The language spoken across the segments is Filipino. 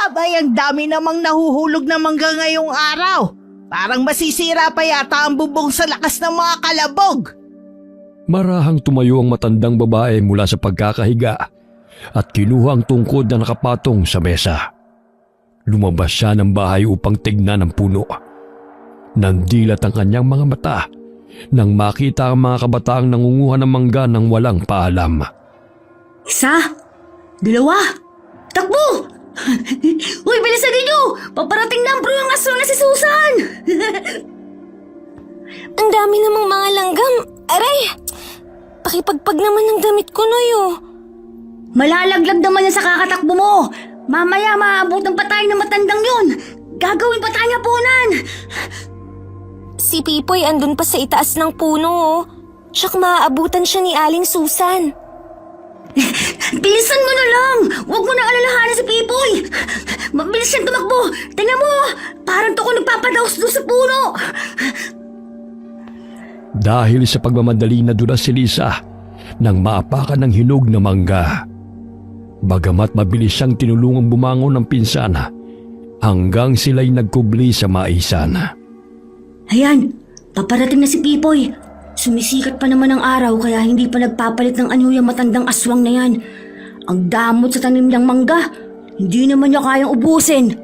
Abay, ang dami namang nahuhulog na mangga ngayong araw. Parang masisira pa yata ang bubong sa lakas ng mga kalabog. Marahang tumayo ang matandang babae mula sa pagkakahiga at kinuha ang tungkod na nakapatong sa mesa. Lumabas siya ng bahay upang tignan ang puno. Nandilat ang kanyang mga mata nang makita ang mga kabataang nangunguha ng mangga ng walang paalam. Isa, dalawa, takbo! Uy, bilisan ninyo! Paparating na ang bruyang aswang na si Susan! Ang dami namang mga langgam. Aray! Pakipagpag naman ng damit ko, Noy, oh. Malalaglag naman yan sa kakatakbo mo! Mamaya maabutan pa tayo ng matandang yun! Gagawin pa tayo hapunan! Si Pipoy andun pa sa itaas ng puno, oh. Tsak maaabutan siya ni Aling Susan. Bilisan mo na lang! Huwag mo na alalahanin si Pipoy! Mabilis siyang tumakbo! Tingnan mo! Parang to ko nagpapadaos doon sa puno! Dahil sa pagmamadali na dulas si Lisa nang maapakan ng hinog na mangga. Bagamat mabilis siyang tinulungang bumangon ng pinsana hanggang sila'y nagkubli sa maisan. Ayan! Paparating na si Pipoy! Sumisikat pa naman ang araw kaya hindi pa nagpapalit ng anyo yung matandang aswang na yan. Ang damot sa tanim ng mangga, hindi naman niya kayang ubusin.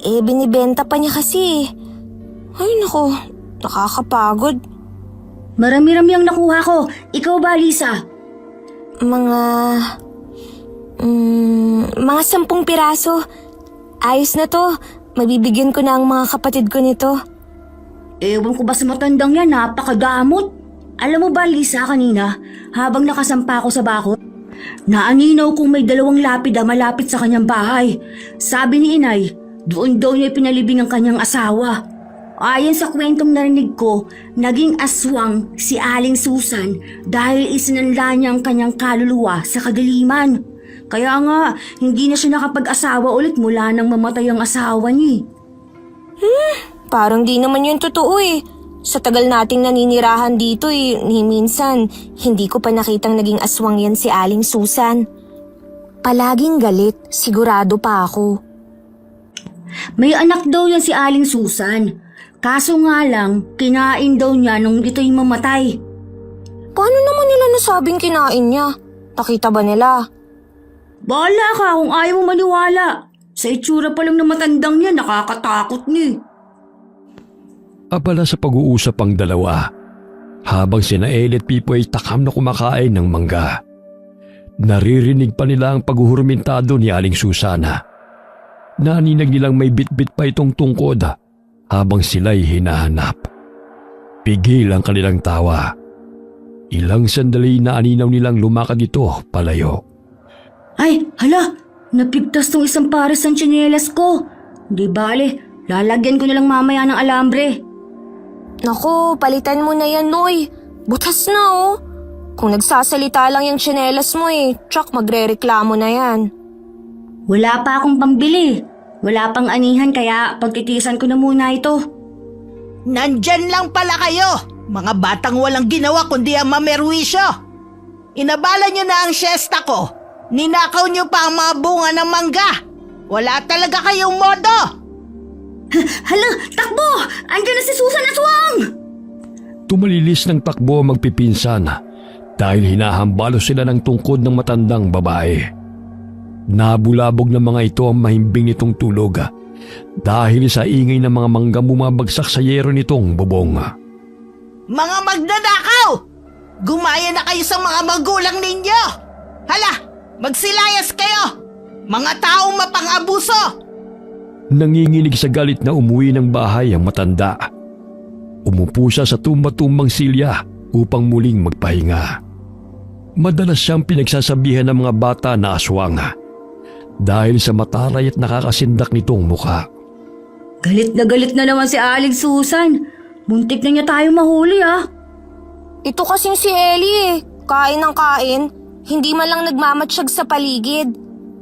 Binibenta pa niya kasi. Ay nako, nakakapagod. Marami-rami ang nakuha ko. Ikaw ba, Lisa? Mga 10 piraso. Ayos na to. Mabibigyan ko na ang mga kapatid ko nito. Ewan ko ba sa matandang yan, napakadamot. Alam mo ba, Lisa, kanina, habang nakasampa ako sa bakod, naaninaw kung may 2 lapida malapit sa kanyang bahay. Sabi ni inay, doon daw niya pinalibing ang kanyang asawa. Ayon sa kwentong narinig ko, naging aswang si Aling Susan dahil isinanla niya ang kanyang kaluluwa sa kadiliman. Kaya nga, hindi na siya nakapag-asawa ulit mula nang mamatay ang asawa niya. Parang di naman yun totoo eh. Sa tagal nating naninirahan dito ni minsan, hindi ko pa nakitang naging aswang yan si Aling Susan. Palaging galit, sigurado pa ako. May anak daw yan si Aling Susan. Kaso nga lang, kinain daw niya nung ito'y mamatay. Paano naman nila nasabing kinain niya? Nakita ba nila? Bahala ka kung ayaw mo maniwala. Sa itsura pa lang na matandang yan, nakakatakot niya. Abala sa pag-uusap ang dalawa habang sina Ellie at Pipoy takam na kumakain ng mangga. Naririnig pa nila ang paghuhurmentado ni Aling Susana. Naninag nilang may bitbit pa itong tungkod habang sila'y hinahanap. Pigil ang kanilang tawa. Ilang sandali na aninaw nilang lumakad ito palayo. Ay, hala! Napigtas tong isang pares ng tsinelas ko. Di bale, lalagyan ko nalang mamaya ng alambre. Naku, palitan mo na yan, Noy. Butas na oh. Kung nagsasalita lang yung tsinelas mo tsak magrereklamo na yan. Wala pa akong pambili. Wala pang anihan kaya pagtitiisan ko na muna ito. Nandyan lang pala kayo, mga batang walang ginawa kundi ang mamerwisyo. Inabala nyo na ang siesta ko. Ninakaw nyo pa ang mga bunga ng mangga. Wala talaga kayong modo. Hala, takbo! Andiyan na si Susan Aswang! Tumalilis ng takbo ang magpipinsan dahil hinahambalo sila ng tungkod ng matandang babae. Nabulabog ng mga ito ang mahimbing nitong tulog dahil sa ingay ng mga mangga bumabagsak sa yero nitong bubong. Mga magnanakaw! Gumaya na kayo sa mga magulang ninyo! Hala, magsilayas kayo! Mga taong mapang-abuso! Nanginginig sa galit na umuwi ng bahay ang matanda. Umupo siya sa tumba-tumbang silya upang muling magpahinga. Madalas siyang pinagsasabihan ng mga bata na aswang dahil sa mataray at nakakasindak nitong mukha. Galit na naman si Aling Susan. Muntik na niya tayo mahuli Ito kasing si Ellie kain ng kain. Hindi man lang nagmamatsyag sa paligid.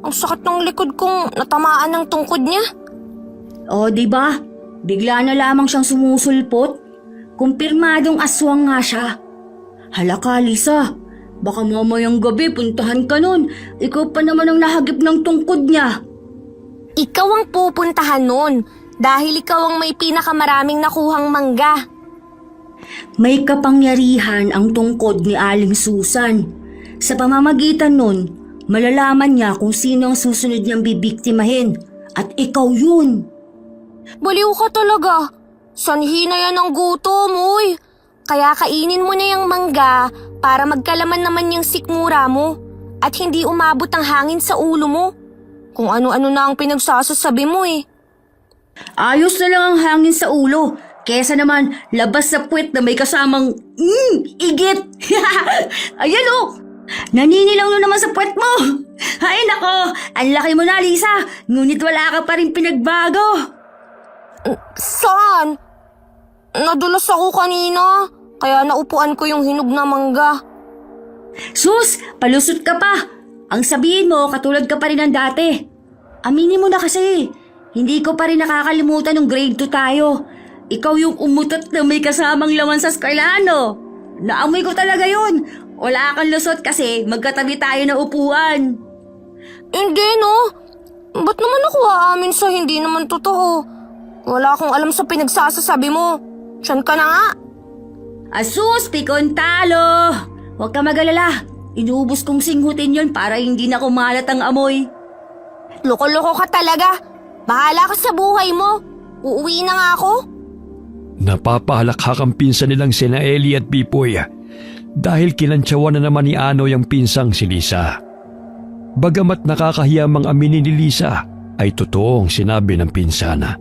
Ang sakit ng likod kong natamaan ng tungkod niya. O, diba? Bigla na lamang siyang sumusulpot. Kumpirmadong aswang nga siya. Hala ka, Lisa. Baka mamayang gabi puntahan ka nun. Ikaw pa naman ang nahagip ng tungkod niya. Ikaw ang pupuntahan nun dahil ikaw ang may pinakamaraming nakuhang mangga. May kapangyarihan ang tungkod ni Aling Susan. Sa pamamagitan nun, malalaman niya kung sino ang susunod niyang bibiktimahin. At ikaw yun. Baliw ka talaga. Sanhi na yan ang gutom, uy. Kaya kainin mo na yung mangga para magkalaman naman yung sikmura mo at hindi umabot ang hangin sa ulo mo. Kung ano-ano na ang pinagsasasabi mo eh. Ayos na lang ang hangin sa ulo. Kesa naman labas sa puwet na may kasamang igit. Ayan oh! Naninilaw na naman sa puwet mo. Ay nako, ang laki mo na Lisa. Ngunit wala ka pa rin pinagbago. Saan? Nadulas ako kanina. Kaya naupuan ko yung hinog na mangga. Sus, palusot ka pa. Ang sabihin mo, katulad ka pa rin ng dati. Aminin mo na kasi. Hindi ko pa rin nakakalimutan ng grade 2 tayo. Ikaw yung umutot na may kasamang laman sa eskwelahan. Naamoy ko talaga yun. Wala kang lusot kasi magkatabi tayo na upuan. Hindi no. Ba't naman ako aamin sa hindi naman totoo? Wala akong alam sa pinagsasasabi mo. Tiyan ka na nga. Asus, pikon talo. Huwag ka mag-alala. Inuubos kong singhutin yon para hindi na kumalat ang amoy. Loko-loko ka talaga. Bahala ka sa buhay mo. Uuwi na nga ako. Napapahalakhak ang pinsan nilang sina Ellie at Pipoy dahil kinantsawan na naman ni Anoy ang pinsang si Lisa. Bagamat nakakahiyamang aminin ni Lisa, ay totoo ang sinabi ng pinsana.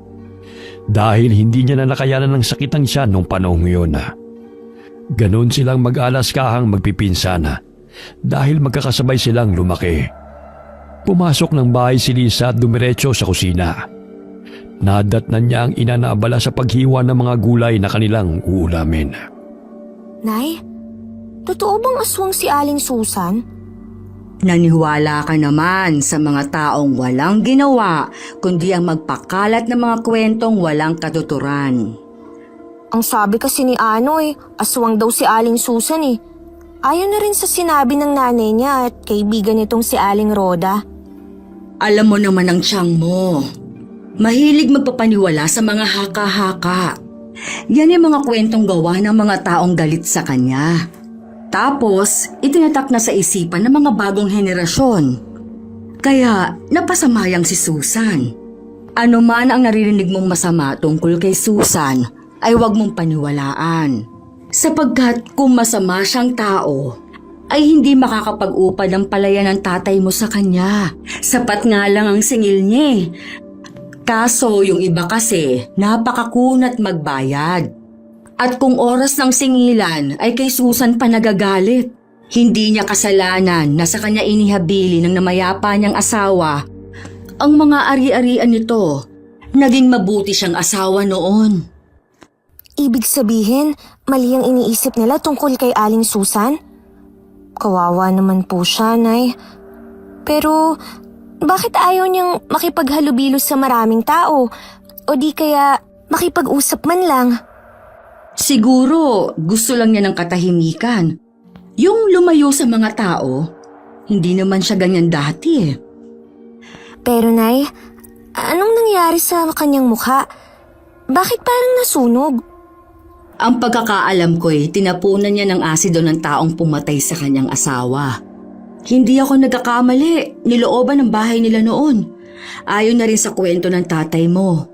Dahil hindi niya na nakayanan ng sakit ang tiyan nung panahong yun. Ganon silang mag-alaskahang magpipinsana dahil magkakasabay silang lumaki. Pumasok ng bahay si Lisa at dumiretso sa kusina. Nadatnan niya ang ina na abala sa paghiwa ng mga gulay na kanilang uulamin. Nay, totoo bang aswang si Aling Susan? Naniwala ka naman sa mga taong walang ginawa kundi ang magpakalat ng mga kwentong walang katuturan. Ang sabi kasi ni Anoy, aswang daw si Aling Susan eh. Ayon na rin sa sinabi ng nanay niya at kaibigan nitong si Aling Rhoda. Alam mo naman ang tiyang mo. Mahilig magpapaniwala sa mga haka-haka. Yan yung mga kwentong gawa ng mga taong galit sa kanya. Tapos, itinatak na sa isipan ng mga bagong henerasyon. Kaya, napasamayang si Susan. Ano man ang naririnig mong masama tungkol kay Susan, ay huwag mong paniwalaan. Sapagkat kung masama siyang tao, ay hindi makakapag-upad ang palaya ng tatay mo sa kanya. Sapat nga lang ang singil niya eh. Kaso yung iba kasi, napakakunat magbayad. At kung oras ng singilan ay kay Susan pa nagagalit. Hindi niya kasalanan na sa kanya inihabili ng namayapa niyang asawa. Ang mga ari-arian nito, naging mabuti siyang asawa noon. Ibig sabihin, mali ang iniisip nila tungkol kay Aling Susan? Kawawa naman po siya, Nay. Pero, bakit ayaw niyang makipaghalubilo sa maraming tao? O di kaya makipag-usap man lang? Siguro gusto lang niya ng katahimikan. Yung lumayo sa mga tao, hindi naman siya ganyan dati eh. Pero Nay, anong nangyari sa kanyang mukha? Bakit parang nasunog? Ang pagkakaalam ko tinapunan niya ng asido ng taong pumatay sa kanyang asawa. Hindi ako nagkakamali, nilooban ng bahay nila noon. Ayon na rin sa kwento ng tatay mo.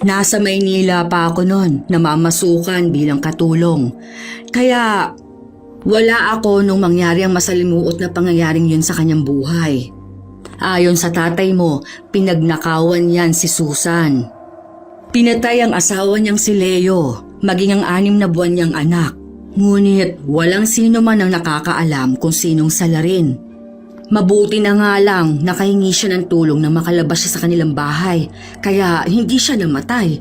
Nasa Maynila pa ako noon, namamasukan bilang katulong. Kaya wala ako nung mangyari ang masalimuot na pangyayaring yun sa kanyang buhay. Ayon sa tatay mo, pinagnakawan yan si Susan. Pinatay ang asawa niyang si Leo, maging ang 6 na buwan niyang anak. Ngunit walang sino man ang nakakaalam kung sinong salarin. Mabuti na nga lang nakahingi siya ng tulong na makalabas siya sa kanilang bahay, kaya hindi siya namatay.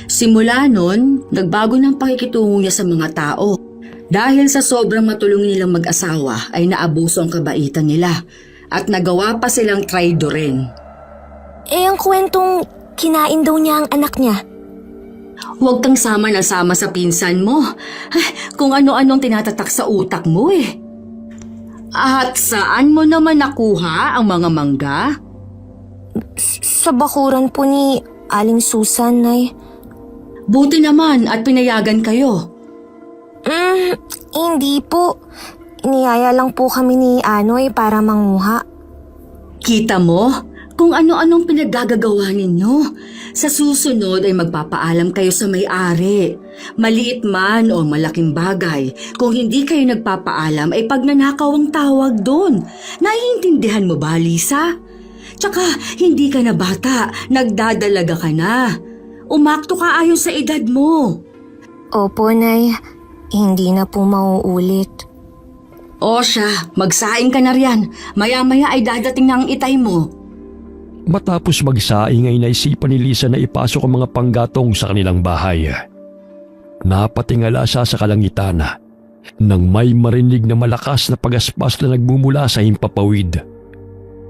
Simula nun, nagbago ng pakikitungo niya sa mga tao. Dahil sa sobrang matulong nilang mag-asawa ay naabuso ang kabaitan nila at nagawa pa silang traidorin. Ang kwentong kinain daw niya ang anak niya. Huwag kang sama na sama sa pinsan mo. Ay, kung ano-anong tinatatak sa utak mo eh. At saan mo naman nakuha ang mga mangga? Sa bakuran po ni Aling Susan, Nay. Buti naman at pinayagan kayo. Hindi po. Iniyaya lang po kami ni Anoy para manguha. Kita mo kung ano-anong pinaggagawa ninyo. Sa susunod ay magpapaalam kayo sa may-ari. Maliit man o malaking bagay, kung hindi kayo nagpapaalam ay pagnanakaw ang tawag doon. Naiintindihan mo ba, Lisa? Tsaka hindi ka na bata, nagdadalaga ka na. Umakto ka ayon sa edad mo. Opo, Nay. Hindi na po mauulit. O siya, magsaing ka na riyan. Maya-maya ay dadating na ang itay mo. Matapos magsaing ay naisipan ni Lisa na ipasok ang mga panggatong sa kanilang bahay. Napatingala siya sa kalangitan nang may marinig na malakas na pagaspas na nagmumula sa himpapawid.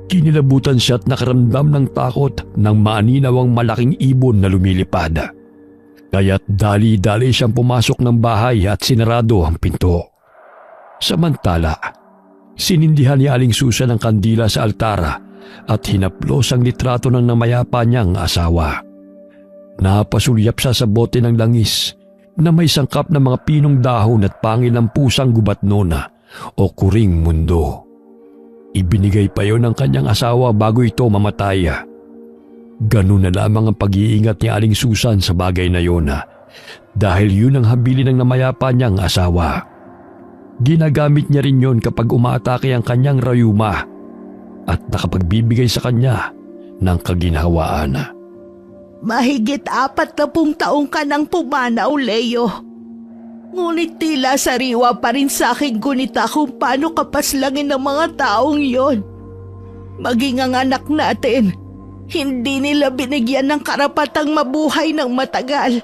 Kinilabutan siya at nakaramdam ng takot nang maaninaw ang malaking ibon na lumilipad. Kaya't dali-dali siyang pumasok ng bahay at sinarado ang pinto. Samantala, sinindihan ni Aling Susan ang kandila sa altara at hinaplos ang litrato ng namayapa niyang asawa. Napasulyap siya sa bote ng langis na may sangkap ng mga pinong dahon at pangil ng pusang gubatnona o kuring mundo. Ibinigay pa yon ng kanyang asawa bago ito mamatay. Ganun na lamang ang pag-iingat ni Aling Susan sa bagay na yon dahil yun ang habili ng namayapa niyang asawa. Ginagamit niya rin yon kapag umaatake ang kanyang rayuma at nakapagbibigay sa kanya ng kaginhawaan. Mahigit 40 taong ka nang pumanaw, Leo. Ngunit tila sariwa pa rin sa aking gunita kung paano kapaslangin ng mga taong yon. Maging ang anak natin, hindi nila binigyan ng karapatang mabuhay ng matagal.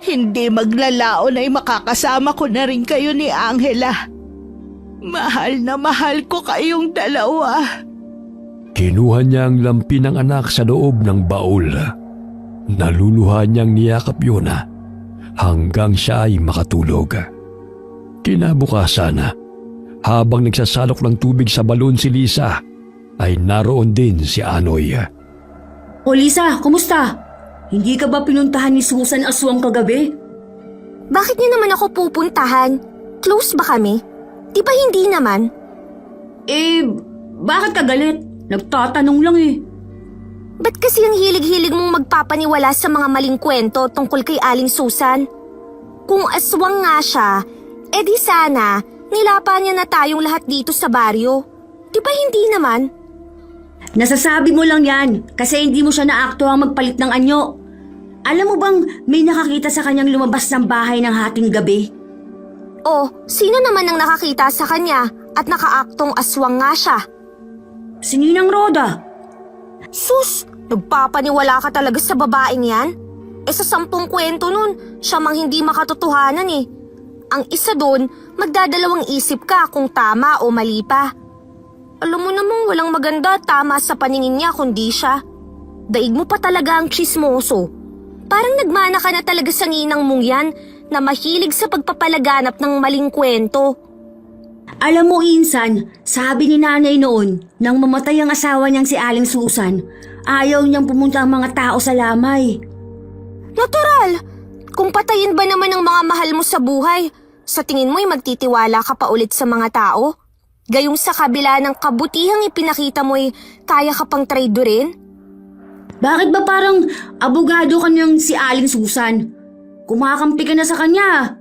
Hindi maglalaon ay makakasama ko na rin kayo ni Angela. Mahal na mahal ko kayong dalawa. Kinuha niya ang lampi ng anak sa loob ng baul. Naluluha niyang niyakap yun hanggang siya ay makatulog. Kinabukasan, habang nagsasalok ng tubig sa balon si Lisa, ay naroon din si Anoy. O Lisa, kumusta? Hindi ka ba pinuntahan ni Susan Aswang kagabi? Bakit niyo naman ako pupuntahan? Close ba kami? Di ba hindi naman? Bakit ka galit? Nagtatanong lang eh. Ba't kasi ang hilig-hilig mong magpapaniwala sa mga maling kwento tungkol kay Aling Susan? Kung aswang nga siya, edi sana nilapa niya na tayong lahat dito sa baryo. Di ba hindi naman? Nasasabi mo lang yan kasi hindi mo siya naakto ang magpalit ng anyo. Alam mo bang may nakakita sa kanyang lumabas ng bahay ng hating gabi? Oh, sino naman ang nakakita sa kanya at nakaaktong aswang nga siya? Si Ninang Roda. Sus, nagpapaniwala ka talaga sa babaeng yan? Sa 10 kwento nun, siya mang hindi makatotohanan eh. Ang isa doon, magdadalawang isip ka kung tama o mali pa. Alam mo namang walang maganda tama sa paningin niya kundi siya. Daig mo pa talaga ang tsismoso. Parang nagmana ka na talaga sa ninang mong yan na mahilig sa pagpapalaganap ng maling kwento. Alam mo, Insan, sabi ni nanay noon, nang mamatay ang asawa niyang si Aling Susan, ayaw niyang pumunta ang mga tao sa lamay. Natural! Kung patayin ba naman ang mga mahal mo sa buhay, sa tingin mo'y magtitiwala ka pa ulit sa mga tao? Gayong sa kabila ng kabutihang ipinakita mo'y kaya ka pang traidorin? Bakit ba parang abogado ka niyang si Aling Susan? Kumakampi ka na sa kanya.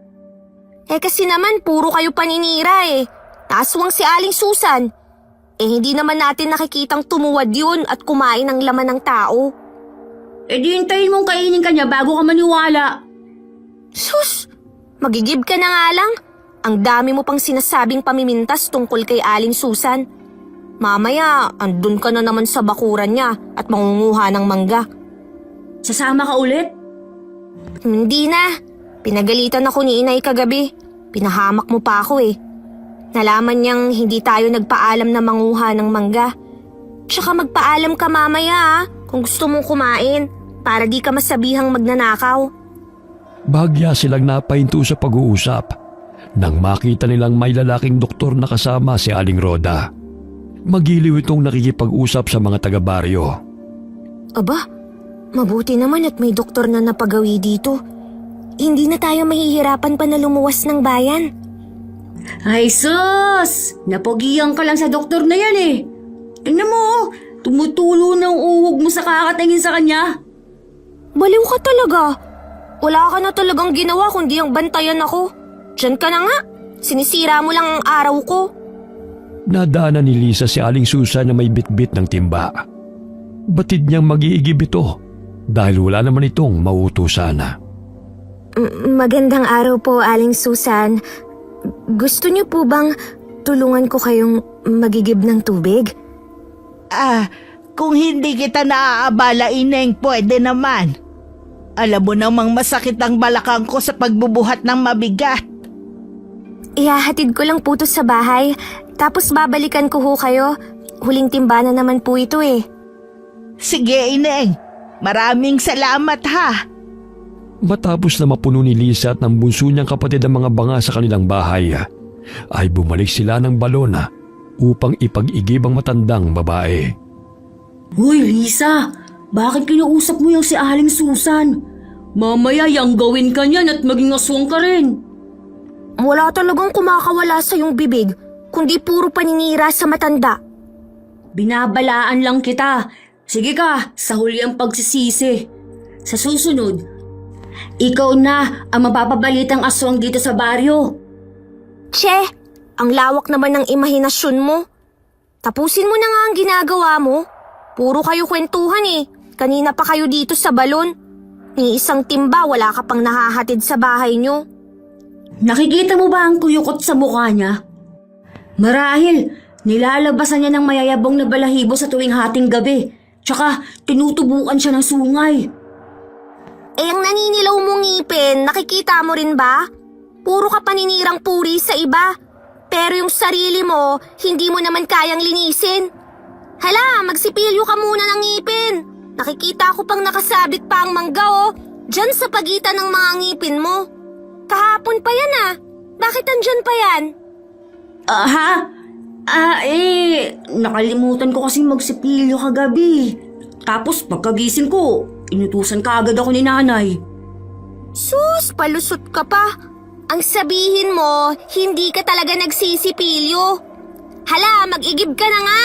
Kasi naman puro kayo paninira eh. Aswang si Aling Susan. Hindi naman natin nakikitang tumuwad yun at kumain ng laman ng tao. Di hintayin mong kainin ka niya bago ka maniwala. Sus! Magigib ka na nga lang. Ang dami mo pang sinasabing pamimintas tungkol kay Aling Susan. Mamaya, andun ka na naman sa bakuran niya at mangunguha ng mangga. Sasama ka ulit? Hindi na. Pinagalitan ako ni Inay kagabi. Pinahamak mo pa ako eh. Nalaman niyang hindi tayo nagpaalam na manguha ng mangga. Tsaka magpaalam ka mamaya kung gusto mong kumain para di ka masabihang magnanakaw. Bahagya silang napahinto sa pag-uusap nang makita nilang may lalaking doktor na kasama si Aling Roda. Magiliw itong nakikipag-usap sa mga taga-baryo. Aba, mabuti naman at may doktor na napagawi dito. Hindi na tayo mahihirapan pa na lumuwas ng bayan. Ay sus! Napogiyan ka lang sa doktor na yan eh. Tingnan mo, tumutulo ng uhog mo sa kakatingin sa kanya. Baliw ka talaga. Wala ka na talagang ginawa kundi ang bantayan ako. Diyan ka na nga. Sinisira mo lang ang araw ko. Nadaanan ni Lisa si Aling Susan na may bitbit ng timba. Batid niyang mag-iigib ito dahil wala naman itong mautusan. Magandang araw po, Aling Susan. Gusto niyo po bang tulungan ko kayong magigib ng tubig? Kung hindi kita naaabala, Ineng, pwede naman. Alam mo namang masakit ang balakang ko sa pagbubuhat ng mabigat. Ihahatid ko lang po to sa bahay, tapos babalikan ko ho kayo. Huling timba na naman po ito eh. Sige, Ineng. Maraming salamat ha. Matapos na mapuno ni Lisa at ng bunso niyang kapatid ang mga banga sa kanilang bahay, ay bumalik sila ng balon upang ipag-igib ang matandang babae. Hoy Lisa, bakit kinausap mo yung si Aling Susan? Mamaya yang gawin ka niyan at maging aswang ka rin. Wala talagang kumakawala sa iyong bibig, kundi puro paninira sa matanda. Binabalaan lang kita. Sige ka, sa huli ang pagsisisi. Sa susunod, ikaw na ang mapapabalitang aswang dito sa baryo. Che, ang lawak naman ng imahinasyon mo. Tapusin mo na nga ang ginagawa mo. Puro kayo kwentuhan eh. Kanina pa kayo dito sa balon. Ni isang timba wala ka pang nahahatid sa bahay nyo. Nakikita mo ba ang kuyukot sa mukha niya? Marahil, nilalabasan niya ng mayayabong na balahibo sa tuwing hating gabi. Tsaka, tinutubukan siya ng sungay. Eh ang naninilaw mong ngipin, nakikita mo rin ba? Puro ka paninirang puri sa iba. Pero yung sarili mo, hindi mo naman kayang linisin. Hala, magsipilyo ka muna ng ngipin. Nakikita ko pang nakasabit pa ang mangga oh. Diyan sa pagitan ng mga ngipin mo. Kahapon pa yan ah. Bakit andyan pa yan? Nakalimutan ko kasing magsipilyo kagabi. Tapos pagkagising ko, inutusan ka agad ako ni nanay. Sus, palusot ka pa. Ang sabihin mo, hindi ka talaga nagsisipilyo. Hala, mag-igib ka na nga.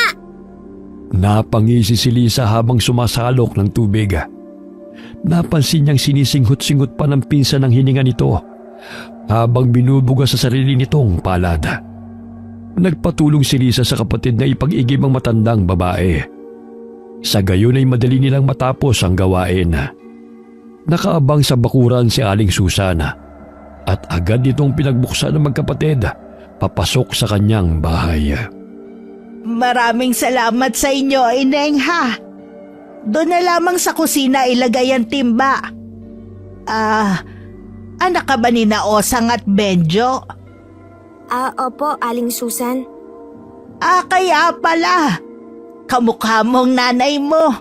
Napangisi si Lisa habang sumasalok ng tubig. Napansin niyang sinisinghot-singhot pa ng pinsan ng hininga nito habang binubuga sa sarili nitong palad. Nagpatulong si Lisa sa kapatid na ipag-igib ang matandang babae. Sa gayon ay madali nilang matapos ang gawain. Nakaabang sa bakuran si Aling Susan at agad nitong pinagbuksan ng magkapatid papasok sa kanyang bahay. Maraming salamat sa inyo, Ineng ha. Doon na lamang sa kusina ilagay ang timba. Anak ka ba ni na Osang at Benjo? Opo, Aling Susan. Kaya pala. Kamukha mong nanay mo.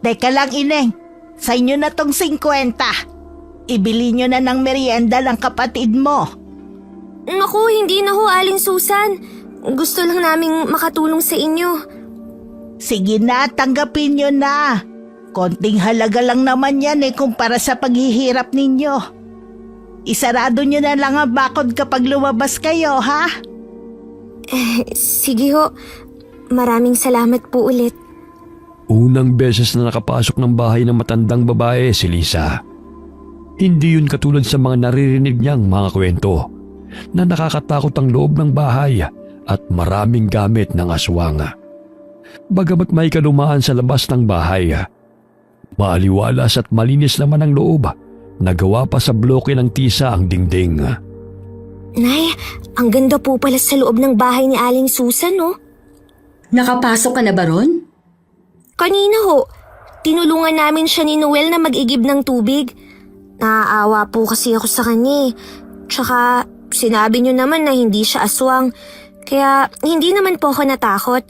Teka lang, Ineng. Sa inyo na tong 50. Ibili nyo na ng merienda ng kapatid mo. Naku, hindi na ho, Aling Susan. Gusto lang naming makatulong sa inyo. Sige na, tanggapin nyo na. Konting halaga lang naman yan kumpara sa paghihirap ninyo. Isarado nyo na lang ang bakod kapag lumabas kayo, ha? Sige ho. Maraming salamat po ulit. Unang beses na nakapasok ng bahay ng matandang babae si Lisa. Hindi yun katulad sa mga naririnig niyang mga kwento na nakakatakot ang loob ng bahay at maraming gamit ng aswang. Bagamat may kalumaan sa labas ng bahay, maaliwalas at malinis naman ang loob. Nagawa pa sa bloke ng tisa ang dingding. Nay, ang ganda po pala sa loob ng bahay ni Aling Susan, no? Nakapasok ka na ba ron? Kanina ho, tinulungan namin siya ni Noel na mag-igib ng tubig. Naaawa po kasi ako sa kanya. Tsaka sinabi niyo naman na hindi siya aswang. Kaya hindi naman po ako natakot.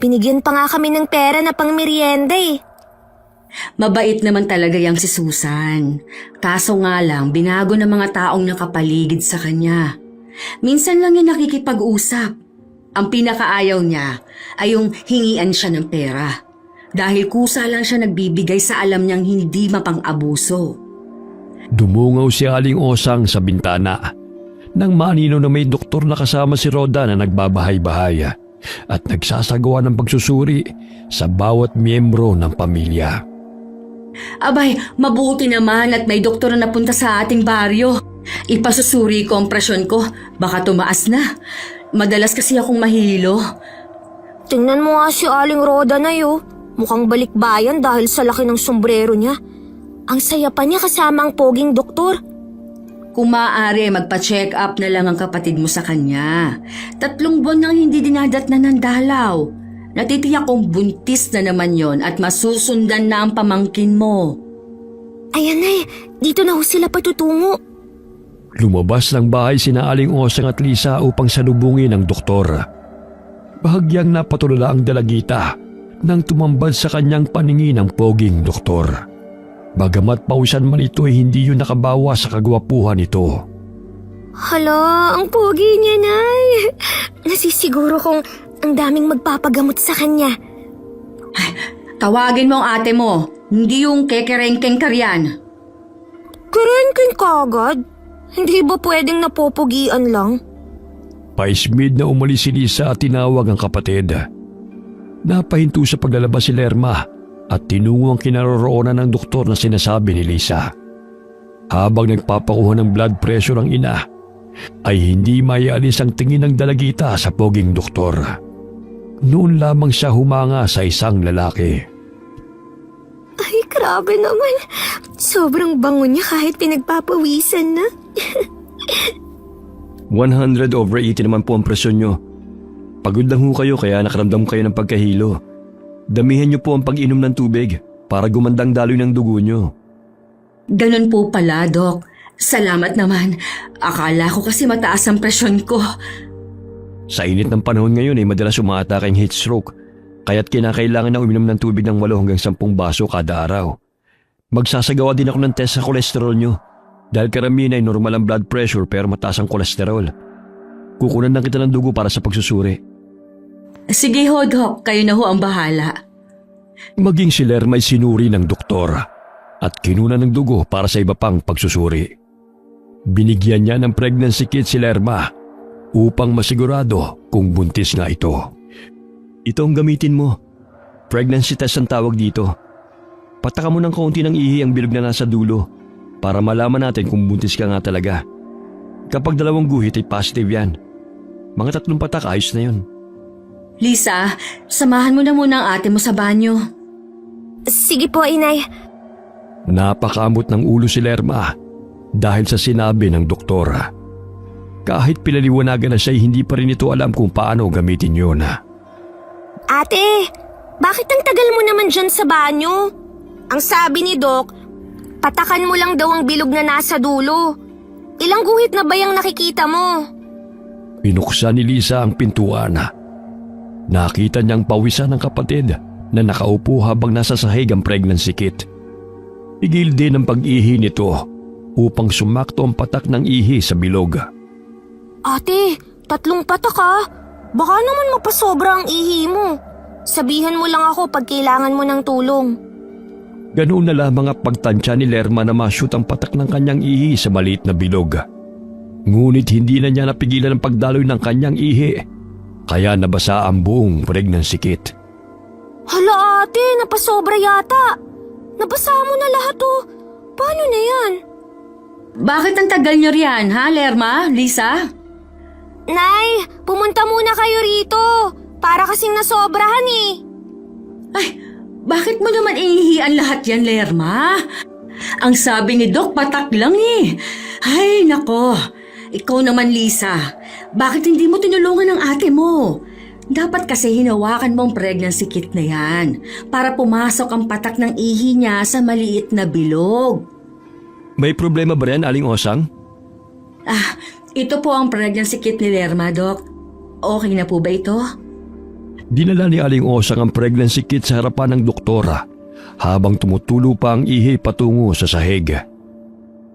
Binigyan pa nga kami ng pera na pang merienda eh. Mabait naman talaga yang si Susan. Kaso nga lang, binago ng mga taong nakapaligid sa kanya. Minsan lang yan nakikipag-usap. Ang pinakaayaw niya ay yung hingian siya ng pera. dahil kusa lang siya nagbibigay sa alam niyang hindi mapang-abuso. Dumungaw si Aling Osang sa bintana nang manino na may doktor na kasama si Roda na nagbabahay-bahay at nagsasagawa ng pagsusuri sa bawat miyembro ng pamilya. Abay, mabuti naman at may doktor na napunta sa ating baryo. Ipasusuri ko ang presyon ko, baka tumaas na. Madalas kasi akong mahilo. Tingnan mo nga si Aling Roda na yo. Mukhang balikbayan dahil sa laki ng sombrero niya. Ang saya pa niya kasama ang poging doktor. Kung maaari, magpa-check up na lang ang kapatid mo sa kanya. 3 buwan nang hindi dinadatnan ng dalaw. Natitiyak kong buntis na naman yon at masusundan na ang pamangkin mo. Ayan na dito na ho sila patutungo. Lumabas ng bahay sina Aling Osang at Lisa upang salubungin ang doktor. Bahagyang napatulala ang dalagita nang tumambad sa kanyang paningin ang poging doktor. Bagamat pausan man ito ay hindi yun nakabawa sa kagwapuhan nito. Hala, ang pogi niya, Nay. Nasisiguro kong ang daming magpapagamot sa kanya. Tawagin mo ang ate mo, hindi yung kekerengkeng karyan. Kerengking kagad? Hindi ba pwedeng napopogian lang? Paismid na umalis si Lisa at tinawag ang kapatid. Napahinto sa paglalabas si Lerma at tinungo ang kinaroroonan ng doktor na sinasabi ni Lisa. Habang nagpapakuha ng blood pressure ang ina, ay hindi maialis ang tingin ng dalagita sa poging doktor. Noon lamang siya humanga sa isang lalaki. Ay, grabe naman. Sobrang bango niya kahit pinagpapawisan na. 100/80 naman po ang presyon nyo. Pagod lang ho kayo kaya nakaramdam kayo ng pagkahilo. Damihan nyo po ang pag-inom ng tubig para gumandang daloy ng dugo nyo. Ganun po pala, Dok. Salamat naman. Akala ko kasi mataas ang presyon ko. Sa init ng panahon ngayon ay madalas umaatake ang heat stroke, kaya't kinakailangan na uminom ng tubig ng 8 hanggang 10 baso kada araw. Magsasagawa din ako ng test sa kolesterol nyo dahil karamihan ay normal ang blood pressure pero mataas ang kolesterol. Kukunan lang kita ng dugo para sa pagsusuri. Sige ho, Dok. Kayo na ho ang bahala. Maging si Lerma ay sinuri ng doktor at kinunan ng dugo para sa iba pang pagsusuri. Binigyan niya ng pregnancy kit si Lerma upang masigurado kung buntis nga ito. Ito ang gamitin mo. Pregnancy test ang tawag dito. Pataka mo ng kaunti ng ihi ang bilog na nasa dulo para malaman natin kung buntis ka nga talaga. Kapag 2 guhit ay positive yan. Mga 3 patak ayos na yun. Lisa, samahan mo na muna ang ate mo sa banyo. Sige po, Inay. Napakamot ng ulo si Lerma dahil sa sinabi ng doktora. Kahit pinaliwanagan na siya, hindi pa rin ito alam kung paano gamitin yun. Ate, bakit ang tagal mo naman dyan sa banyo? Ang sabi ni Doc, patakan mo lang daw ang bilog na nasa dulo. Ilang guhit na ba yung nakikita mo? Pinuksan ni Lisa ang pintuan. Nakita niyang pawisan ng kapatid na nakaupo habang nasa sahig ang pregnancy kit. Igil din ang pag-ihi nito upang sumakto ang patak ng ihi sa bilog. Ate, 3 patak ha. Baka naman mapasobra ang ihi mo. Sabihan mo lang ako pag kailangan mo ng tulong. Ganoon na lamang ang pagtansya ni Lerma na ma-shoot ang patak ng kanyang ihi sa maliit na bilog. Ngunit hindi na niya napigilan ang pagdaloy ng kanyang ihi, kaya nabasa ang buong pregnancy kit. Hala ate, napasobra yata. Nabasa mo na lahat oh. Paano na yan? Bakit ang tagal nyo riyan, ha, Lerma, Lisa? Nay, pumunta muna kayo rito. Para kasing nasobrahan eh. Ay, bakit mo naman inihian lahat yan, Lerma? Ang sabi ni Doc, patak lang eh. Ay, nako. Ikaw naman, Lisa. Bakit hindi mo tinulungan ang ate mo? Dapat kasi hinawakan mo ang pregnancy kit na yan para pumasok ang patak ng ihi niya sa maliit na bilog. May problema ba rin, Aling Osang? Ito po ang pregnancy kit ni Lerma, Doc. Okay na po ba ito? Dinala ni Aling Osang ang pregnancy kit sa harapan ng doktora habang tumutulo pa ang ihi patungo sa sahig.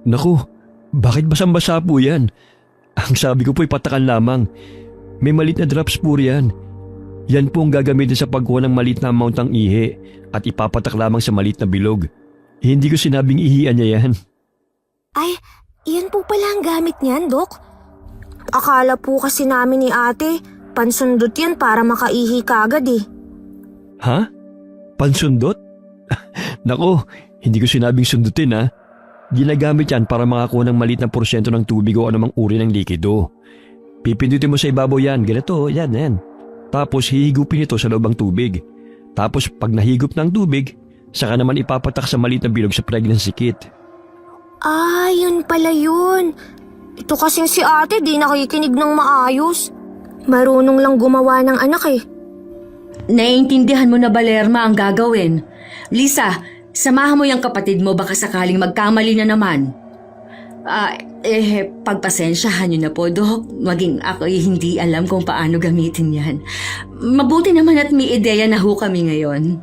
Naku, bakit basang-basa po yan? Ang sabi ko po'y patakan lamang. May malit na drops po riyan. Yan po ang gagamitin sa pagkuha ng maliit na amount ng ihi at ipapatak lamang sa maliit na bilog. Hindi ko sinabing ihian niya yan. Ay, yan po pala ang gamit niyan, Dok. Akala po kasi namin ni ate, pansundot yan para makaihi kagad eh. Ha? Pansundot? Nako, hindi ko sinabing sundutin ha. Ginagamit yan para makakuha ng maliit na porsyento ng tubig o anumang uri ng likido. Pipindutin mo sa ibabaw yan, ganito, yan. Tapos hihigupin ito sa loob ng tubig. Tapos pag nahigop ng tubig, saka naman ipapatak sa maliit na bilog sa pregnancy kit. Ah, yun pala yun. Ito kasing si ate di nakikinig ng maayos. Marunong lang gumawa ng anak eh. Naiintindihan mo na ba, Lerma, ang gagawin? Lisa, samahan mo yung kapatid mo baka sakaling magkamali na naman. Pagpasensyahan niyo na po, Dok. Maging ako'y hindi alam kung paano gamitin yan. Mabuti naman at may ideya na ho kami ngayon.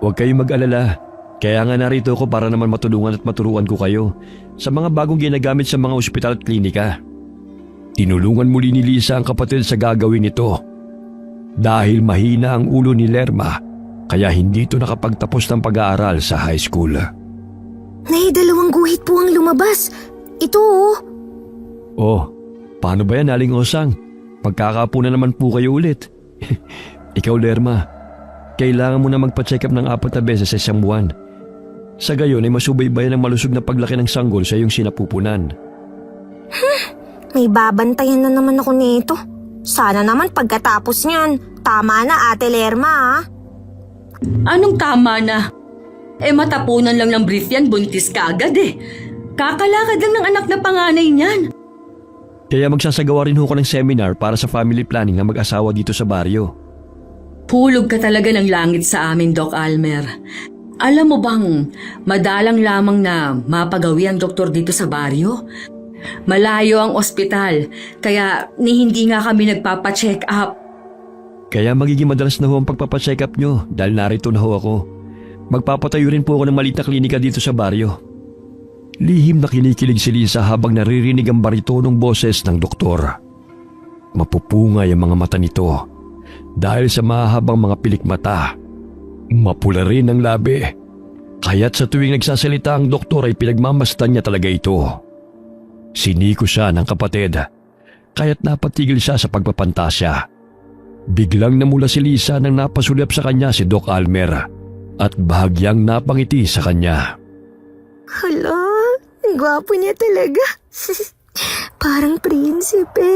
Huwag kayong mag-alala. Kaya nga narito ako para naman matulungan at maturuan ko kayo sa mga bagong ginagamit sa mga ospital at klinika. Tinulungan muli ni Lisa ang kapatid sa gagawin nito. Dahil mahina ang ulo ni Lerma, kaya hindi ito nakapagtapos ng pag-aaral sa high school. Nay, 2 guhit po ang lumabas. Ito oh. Oh, paano ba yan, Aling Osang? Pagkakapo na naman po kayo ulit. Ikaw, Lerma, kailangan mo na magpa-check up ng 4 na beses sa isang buwan. Sa gayon ay masubaybayan ang malusog na paglaki ng sanggol sa iyong sinapupunan. May babantayan na naman ako nito. Sana naman pagkatapos niyan, tama na Ate Lerma ha. Anong tama na? Matapunan lang ng brief yan, buntis ka agad eh. Kakalakad lang ng anak na panganay niyan. Kaya magsasagawa rin ho ko ng seminar para sa family planning ng mag-asawa dito sa baryo. Hulog ka talaga ng langit sa amin, Doc Almer. Alam mo bang madalang lamang na mapagawi ang doktor dito sa baryo? Malayo ang ospital, kaya hindi nga kami nagpapacheck up. Kaya magiging madalas na ho ang pagpapacheck up nyo dahil narito na ho ako. Magpapatayo rin po ako ng maliit na klinika dito sa baryo. Lihim na kinikilig si Lisa habang naririnig ang baritonong boses ng doktor. Mapupungay ang mga mata nito dahil sa mahabang mga pilikmata. Mapula rin ang labi. Kaya't sa tuwing nagsasalita ang doktor ay pinagmamasdan niya talaga ito. Siniko siya ng kapatid, kaya't napatigil siya sa pagpapantasya. Biglang namula si Lisa nang napasulyap sa kanya si Doc Almer at bahagyang napangiti sa kanya. Hala, ang gwapo niya talaga. Parang prinsipe.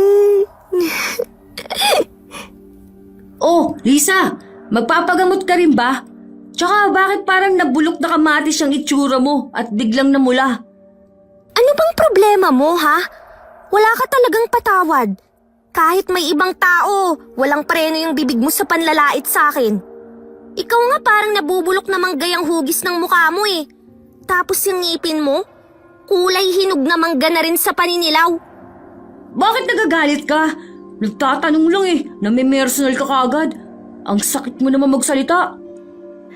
Oh, Lisa! Magpapagamot ka rin ba? Tsaka bakit parang nabulok na kamatis ang itsura mo at biglang namula? Ano bang problema mo ha? Wala ka talagang patawad. Kahit may ibang tao, walang preno yung bibig mo sa panlalait sa akin. Ikaw nga parang nabubulok na manggayang hugis ng mukha mo eh. Tapos yung ngipin mo, kulay hinog na mangga na rin sa paninilaw. Bakit nagagalit ka? Nagtatanong lang eh, nami-personal ka kagad. Ang sakit mo naman magsalita.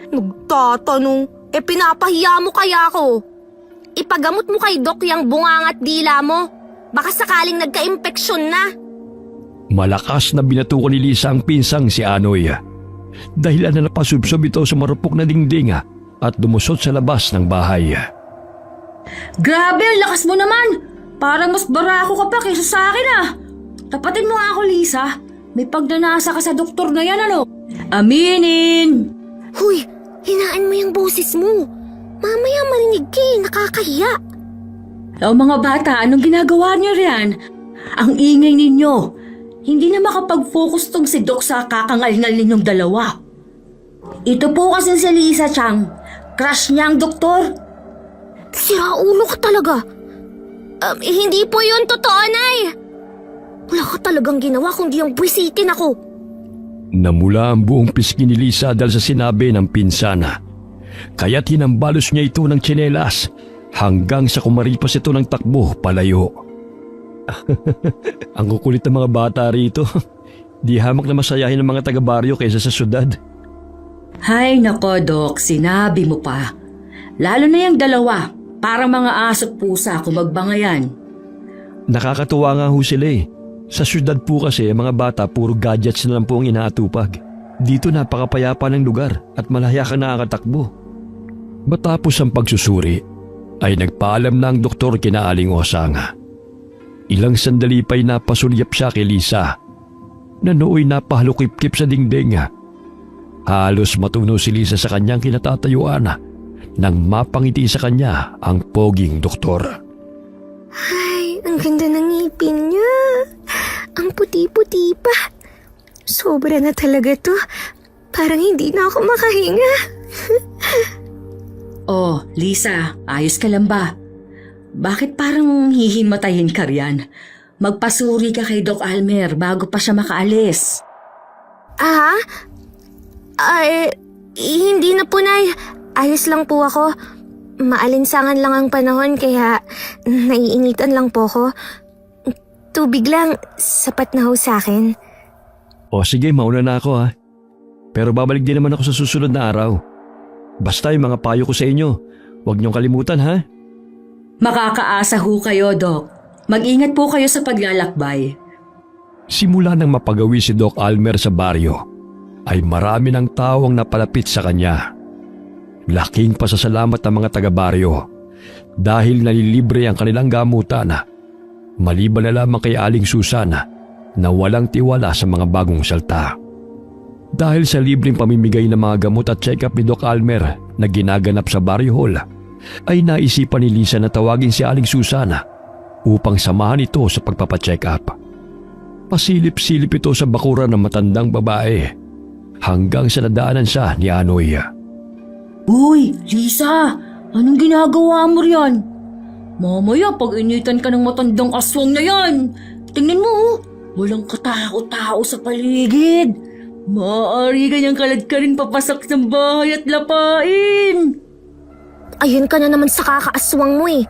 Nagtatanong, pinapahiya mo kaya ako. Ipagamot mo kay Doc yung bungangat dila mo. Baka sakaling nagka-impeksyon na. Malakas na binatukan ni Lisa ang pinsang si Anoy. Dahilan na napasubsob ito sa marupok na dingding at dumusot sa labas ng bahay. Grabe, ang lakas mo naman! Parang mas barako ka pa kaysa sa akin ah! Tapatin mo nga ako, Lisa. May pagnanasa ka sa doktor na yan, ano? Aminin! Huy, hinaan mo yung boses mo. Mamaya marinig ka nakakahiya. O mga bata, anong ginagawa niyo riyan? Ang ingay ninyo. Hindi na makapag-focus tong si Doc sa kakangal-ngal ninyong dalawa. Ito po kasi si Lisa Chang. Crush niya ang doktor. Sira ulo ka talaga. Hindi po yun totoo, Nay. Wala ka talagang ginawa kundi yung buwisitin ako. Namula ang buong pisngi ni Lisa dahil sa sinabi ng pinsana. Kaya't hinambalos niya ito ng tsinelas hanggang sa kumaripas ito ng takbo palayo. Ang kukulit ng mga bata rito. Di hamak na masayahin ng mga taga-baryo kaysa sa syudad. Hay nako, Doc, sinabi mo pa. Lalo na yung dalawa, parang mga aso't pusa kung magbangayan. Nakakatuwa nga ho sila eh. Sa syudad po kasi mga bata puro gadgets na lang po ang inaatupag. Dito napakapayapa ng lugar at malaya ka nakakatakbo. Matapos ang pagsusuri ay nagpaalam na ang doktor kina Aling Osang. Ilang sandali pa'y napasulyap siya kay Lisa na nooy napahalukip-kip sa dingding. Halos matuno si Lisa sa kanyang kinatatayuan nang mapangiti sa kanya ang poging doktor. Ay, ang ganda ng ngipin niya. Ang puti-puti pa. Sobra na talaga to. Parang hindi na ako makahinga. Oh, Lisa, ayos ka lang ba? Bakit parang hihimatayin ka riyan? Magpasuri ka kay Doc Almer bago pa siya makaalis. Ay, hindi na po, Nay. Ayos lang po ako. Maalinsangan lang ang panahon kaya naiinitan lang po ako. Tubig lang, sapat na ho sa akin. O sige, mauna na ako ha. Pero babalik din naman ako sa susunod na araw. Basta yung mga payo ko sa inyo, huwag niyong kalimutan ha. Makakaasa ho kayo, Doc. Mag-ingat po kayo sa paglalakbay. Simula nang mapagawi si Doc Almer sa baryo, ay marami ng tao ang napalapit sa kanya. Laking pasasalamat ng mga taga-baryo dahil nalilibre ang kanilang gamutan. Maliban na lamang kay Aling Susan na walang tiwala sa mga bagong salta. Dahil sa libreng pamimigay ng mga gamot at check-up ni Doc Almer na ginaganap sa Barrio Hall, ay naisipan ni Lisa na tawagin si Aling Susan upang samahan ito sa pagpapacheck-up. Pasilip-silip ito sa bakuran ng matandang babae hanggang sa nadaanan siya ni Anoy. Uy, Lisa! Anong ginagawa mo riyan? Mamaya pag initan ka ng matandang aswang na yan, tingnan mo, walang katao-tao sa paligid. Maaari ganyang kalad ka rin papasak ng bahay at lapain. Ayun ka na naman sa kakaaswang mo eh.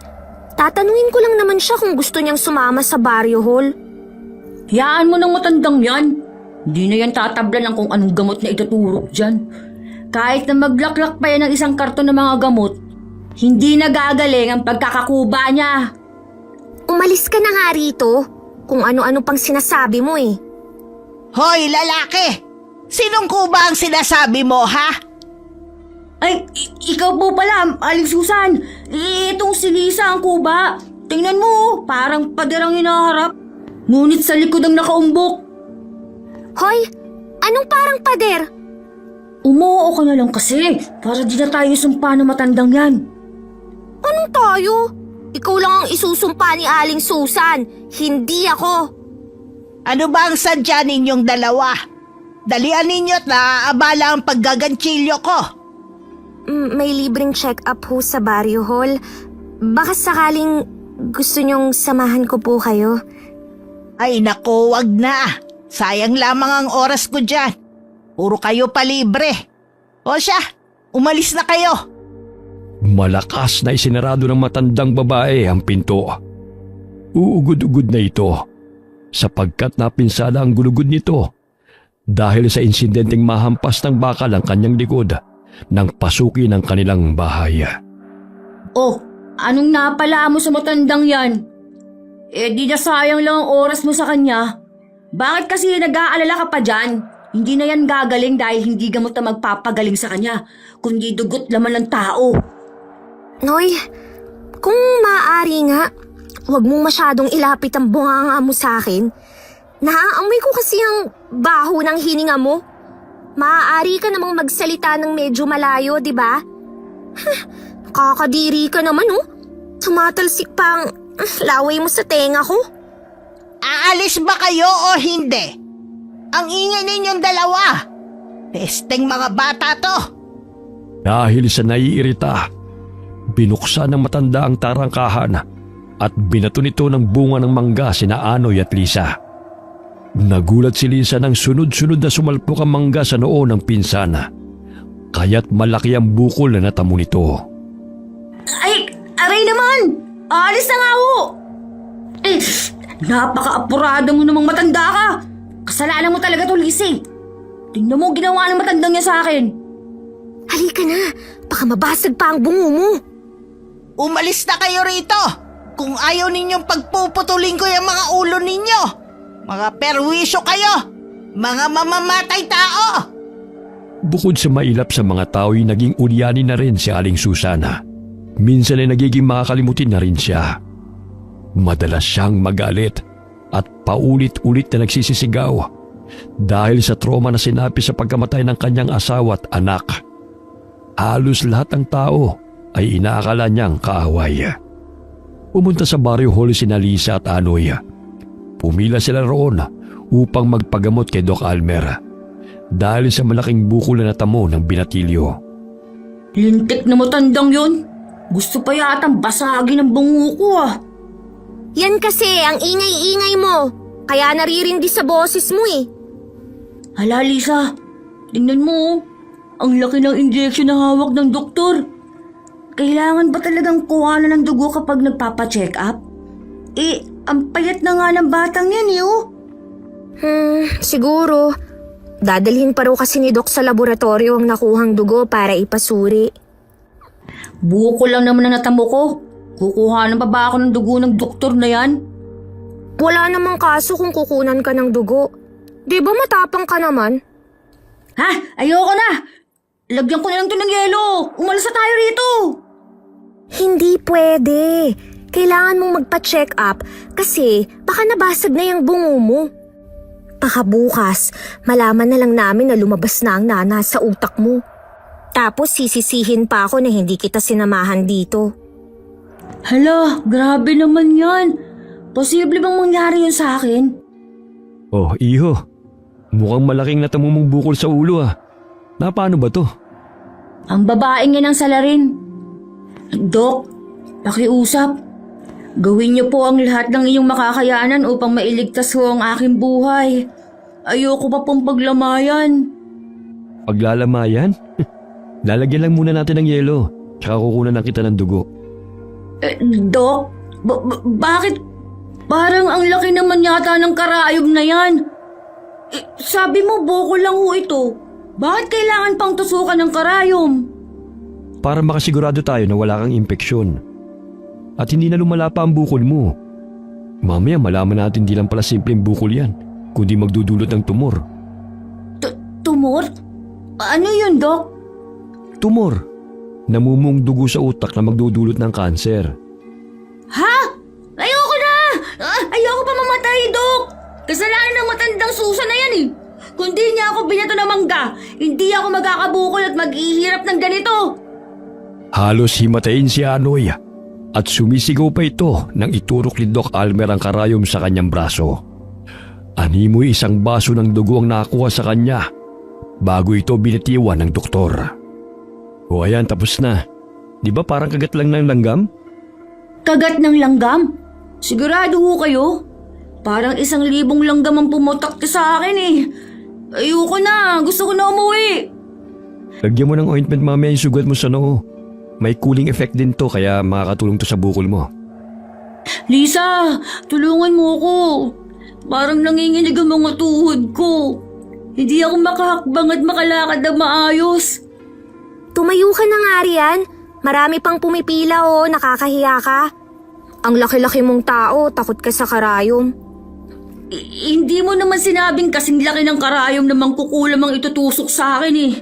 Tatanungin ko lang naman siya kung gusto niyang sumama sa Barrio Hall. Hayaan mo ng matandang yan. Hindi na yan tatabla ng kung anong gamot na ituturok dyan. Kahit na maglaklak pa yan ng isang karton ng mga gamot, hindi na gagaling ang pagkakakuba niya. Umalis ka na nga rito. Kung ano-ano pang sinasabi mo eh. Hoy, lalaki! Sinong kuba ang sinasabi mo, ha? Ay, ikaw po pala, Aling Susan. Itong si Lisa ang kuba. Tingnan mo, parang pader ang hinaharap. Ngunit sa likod ang nakaumbok. Hoy, anong parang pader? Umuo ka na lang kasi para di na tayo sumpa ng matandang yan. Anong tayo? Ikaw lang ang isusumpa ni Aling Susan, hindi ako. Ano ba ang sadya ninyong dalawa? Dalian ninyo't naaabala ang paggaganchilyo ko. May libreng check-up ho sa Barrio Hall. Baka sakaling gusto niyong samahan ko po kayo. Ay naku, wag na. Sayang lamang ang oras ko dyan. Puro kayo palibre. O siya, umalis na kayo. Malakas na isinarado ng matandang babae ang pinto. Uugod-ugod na ito sapagkat napinsala ang gulugod nito dahil sa insidenteng mahampas ng bakal ang kanyang likod nang pasukin ang kanilang bahay. Oh, anong napala mo sa matandang yan? Eh di na sayang lang ang oras mo sa kanya. Bakit kasi nag-aalala ka pa dyan? Hindi na yan gagaling dahil hindi gamot na magpapagaling sa kanya, kundi dugot laman ng tao. Noy, kung maaari nga, huwag mong masyadong ilapit ang bunganga mo sa akin. Naaamoy ko kasi ang baho ng hininga mo. Maaari ka namang magsalita ng medyo malayo, di ba? Kakadiri ka naman, oh. Tumatalsik pa ang laway mo sa tenga ko. Aalis ba kayo o hindi? Ang ingay ninyong dalawa. Pesteng mga bata to. Dahil sa naiirita, binuksan ng matanda ang tarangkahan at binato nito ng bunga ng mangga sina Anoy at Lisa. Nagulat si Lisa nang sunod-sunod na sumalpok ang mangga sa noo ng pinsan. Kaya't malaki ang bukol na natamo nito. Ay, aray naman! Alis na nga ho! Eh, napaka-apurado mo namang matanda ka! Kasalanan mo talaga to, Lisa. Tingnan mo ginawa ng matandang niya sa akin. Halika na, baka mabasag pa ang bungo mo. Umalis na kayo rito. Kung ayaw ninyong pagpuputulin ko yung mga ulo ninyo. Mga perwisyo kayo! Mga mamamatay tao! Bukod sa mailap sa mga tao'y naging ulyanin na rin si Aling Susana. Minsan ay nagiging makakalimutin na rin siya. Madalas siyang magalit at paulit-ulit na nagsisisigaw dahil sa trauma na sinapi sa pagkamatay ng kanyang asawa at anak. Halos lahat ng tao ay inaakala niyang kaaway. Pumunta sa baryo hall sina Lisa at Anoy. Pumila sila roon upang magpagamot kay Doc Almer dahil sa malaking bukol na natamo ng binatilyo. Lintik na matandang yun. Gusto pa yatang basagin ang bungo ko ah. Yan kasi ang ingay-ingay mo. Kaya naririndi sa boses mo eh. Hala Lisa, tingnan mo oh. Ang laki ng injection na hawak ng doktor. Kailangan ba talagang kuhanan ng dugo kapag nagpapacheck up? Ang payat na nga ng batang yan eh oh. Siguro. Dadalhin pa raw kasi ni Doc sa laboratorio ang nakuhang dugo para ipasuri. Buo ko lang naman ang natamo ko. Kukuhanan pa ba ako ng dugo ng doktor na yan? Wala namang kaso kung kukunan ka ng dugo. Di ba matapang ka naman? Ha? Ayoko na! Lagyan ko na lang ito ng yelo. Umalis na tayo rito. Hindi pwede. Kailangan mong magpa-check up kasi baka nabasag na yung bungo mo. Baka bukas, malaman na lang namin na lumabas na ang nana sa utak mo. Tapos sisisihin pa ako na hindi kita sinamahan dito. Hala, grabe naman yan. Posible bang mangyari yun sa akin? Oh, iho. Mukhang malaking natamo mong bukol sa ulo ah. Paano ba to? Ang babaeng yan ang salarin. Dok, pakiusap. Gawin niyo po ang lahat ng inyong makakayanan upang mailigtas ko ang aking buhay. Ayoko pa pong paglamayan. Paglalamayan? Lalagyan lang muna natin ng yelo. Tsaka kukunan na kita ng dugo. Dok, bakit? Parang ang laki naman yata ng karayom na yan. Sabi mo bukol lang ho ito. Bakit kailangan pang tusukan ng karayom? Para makasigurado tayo na wala kang impeksyon. At hindi na lumala pa ang bukol mo. Mamaya malaman natin di lang pala simpleng bukol yan, kundi magdudulot ng tumor. Tumor? Ano yun, Dok? Tumor. Namumong dugo sa utak na magdudulot ng kanser. Ha? Ayoko na! Ayoko pa mamatay, Dok! Kasalanan ng matandang Susan na yan eh! Kung di niya ako binato ng mangga, hindi ako magkakabukol at maghihirap ng ganito! Halos himatayin si Anoy at sumisigaw pa ito nang iturok ni Doc Almer ang karayom sa kanyang braso. Animoy isang baso ng dugo ang nakuha sa kanya bago ito binitiwan ng doktor. O ayan, tapos na. Di ba parang kagat lang ng langgam? Kagat ng langgam? Sigurado ho kayo? Parang 1,000 langgam ang pumutak sa akin eh. Ayoko na, gusto ko na umuwi. Lagyan mo ng ointment mamaya yung sugat mo sa noo. May cooling effect din to kaya makakatulong to sa bukol mo. Lisa, tulungan mo ako. Parang nanginginig ang mga tuhod ko. Hindi ako makahakbang at makalakad na maayos. Tumayo ka na nga riyan. Marami pang pumipila o nakakahiya ka. Ang laki-laki mong tao, takot ka sa karayom. Hindi mo naman sinabing kasing laki ng karayom na mangkukulam ang itutusok sa akin eh.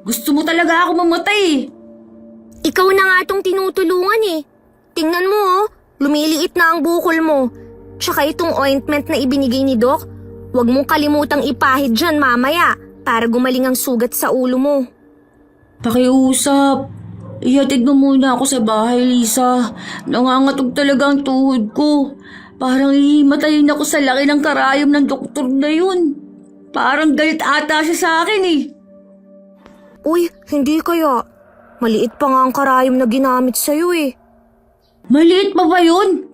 Gusto mo talaga ako mamatay eh. Ikaw na nga itong tinutulungan eh. Tingnan mo oh, lumiliit na ang bukol mo. Tsaka itong ointment na ibinigay ni Doc, huwag mong kalimutang ipahid dyan mamaya para gumaling ang sugat sa ulo mo. Pakiusap. Ihatid mo muna ako sa bahay, Lisa. Nangangatog talaga ang tuhod ko. Parang hihimatayin ako sa laki ng karayom ng doktor na yun. Parang galit ata siya sa akin eh. Uy, hindi kaya. Maliit pa nga ang karayom na ginamit sa'yo eh. Maliit pa ba yun?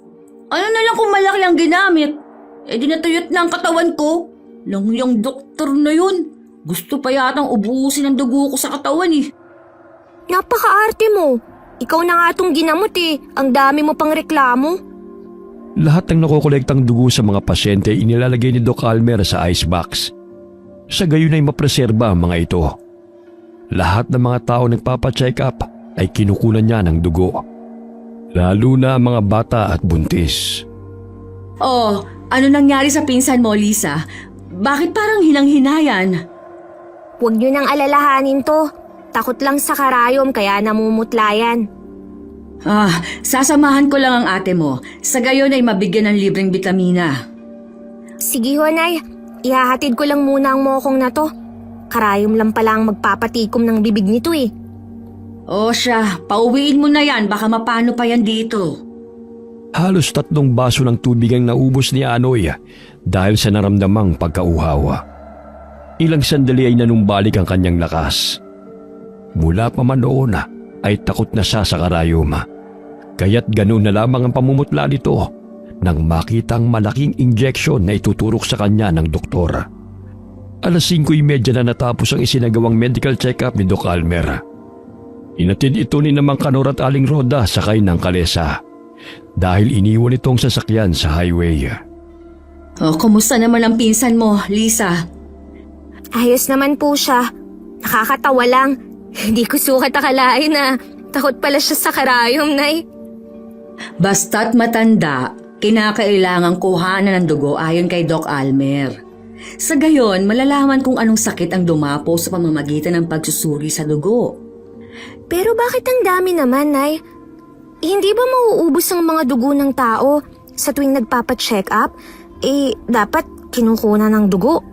Ano na lang kung malaki ang ginamit? Dinatuyot na ang katawan ko. Lang yung doktor na yun. Gusto pa yatang ubusin ang dugo ko sa katawan eh. Napaka-arte mo. Ikaw na nga itong ginamot eh. Ang dami mo pang reklamo. Lahat ng nakokolektang dugo sa mga pasyente inilalagay ni Doc Almer sa icebox. Sa gayon ay mapreserba ang mga ito. Lahat ng mga tao nagpapacheck up ay kinukunan niya ng dugo. Lalo na ang mga bata at buntis. Oh, Ano nangyari sa pinsan mo, Lisa? Bakit parang hinang-hinayan? Huwag niyo nang alalahanin to. Takot lang sa karayom kaya namumutla yan. Sasamahan ko lang ang ate mo. Sa gayon ay mabigyan ng libreng bitamina. Sige ho, Nay. Ihahatid ko lang muna ang mokong na to. Karayom lang pala ang magpapatikom ng bibig nito eh. O siya, pauwiin mo na yan. Baka mapano pa yan dito. Halos 3 baso ng tubig ang naubos ni Anoy dahil sa naramdamang pagkauhawa. Ilang sandali ay nanumbalik ang kanyang lakas. Mula pa man noon ay takot na siya sa karayom. Kaya't ganun na lamang ang pamumutla nito nang makitang malaking injection na ituturok sa kanya ng doktor. Alas 5:30 na natapos ang isinagawang medical check-up ni Doc Almer. Inatid ito ni Namang Kanor at Aling Roda sakay ng kalesa dahil iniwan itong sasakyan sa highway. Kumusta naman ang pinsan mo, Lisa? Ayos naman po siya. Nakakatawa lang. Hindi ko sukat akalain na takot pala siya sa karayom, Nay. Basta't matanda, kinakailangang kuhanan ng dugo ayon kay Doc Almer. Sa gayon, malalaman kung anong sakit ang dumapo sa pamamagitan ng pagsusuri sa dugo. Pero bakit ang dami naman, Nay? Hindi ba mauubos ang mga dugo ng tao sa tuwing nagpapacheck up? Dapat kinukunan ng dugo.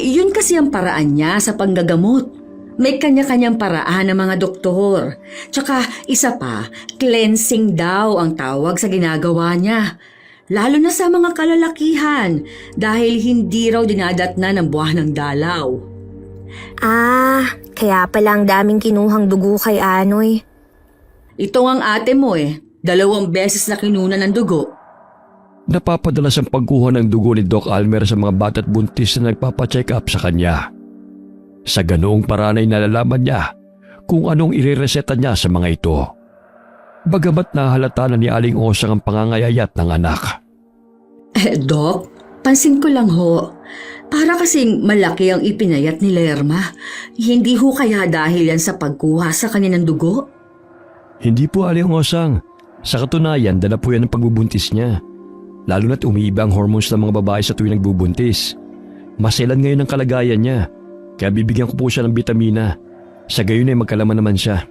Yun kasi ang paraan niya sa panggagamot. May kanya-kanyang paraan ng mga doktor. Tsaka isa pa, cleansing daw ang tawag sa ginagawa niya. Lalo na sa mga kalalakihan dahil hindi raw dinadatna ng buwan ng dalaw. Kaya pala ang daming kinuhang dugo kay Anoy. Ito ang ate mo 2 beses na kinunan ng dugo. Napapadalas ang pagkuha ng dugo ni Doc Almer sa mga bata't buntis na nagpapacheck up sa kanya. Sa ganoong paraan ay nalalaman niya kung anong irereseta niya sa mga ito. Bagamat nahalata na ni Aling Osang ang pangangayayat ng anak. Doc, pansin ko lang ho. Para kasing malaki ang ipinayat ni Lerma. Hindi ho kaya dahil yan sa pagkuha sa kanilang dugo? Hindi po, Aling Osang. Sa katunayan, dala po yan ang pagbubuntis niya. Lalo na't umiiba ang hormones ng mga babae sa tuwing nagbubuntis. Maselan ngayon ang kalagayan niya. Kaya bibigyan ko po siya ng bitamina. Sa gayon ay magkalaman naman siya.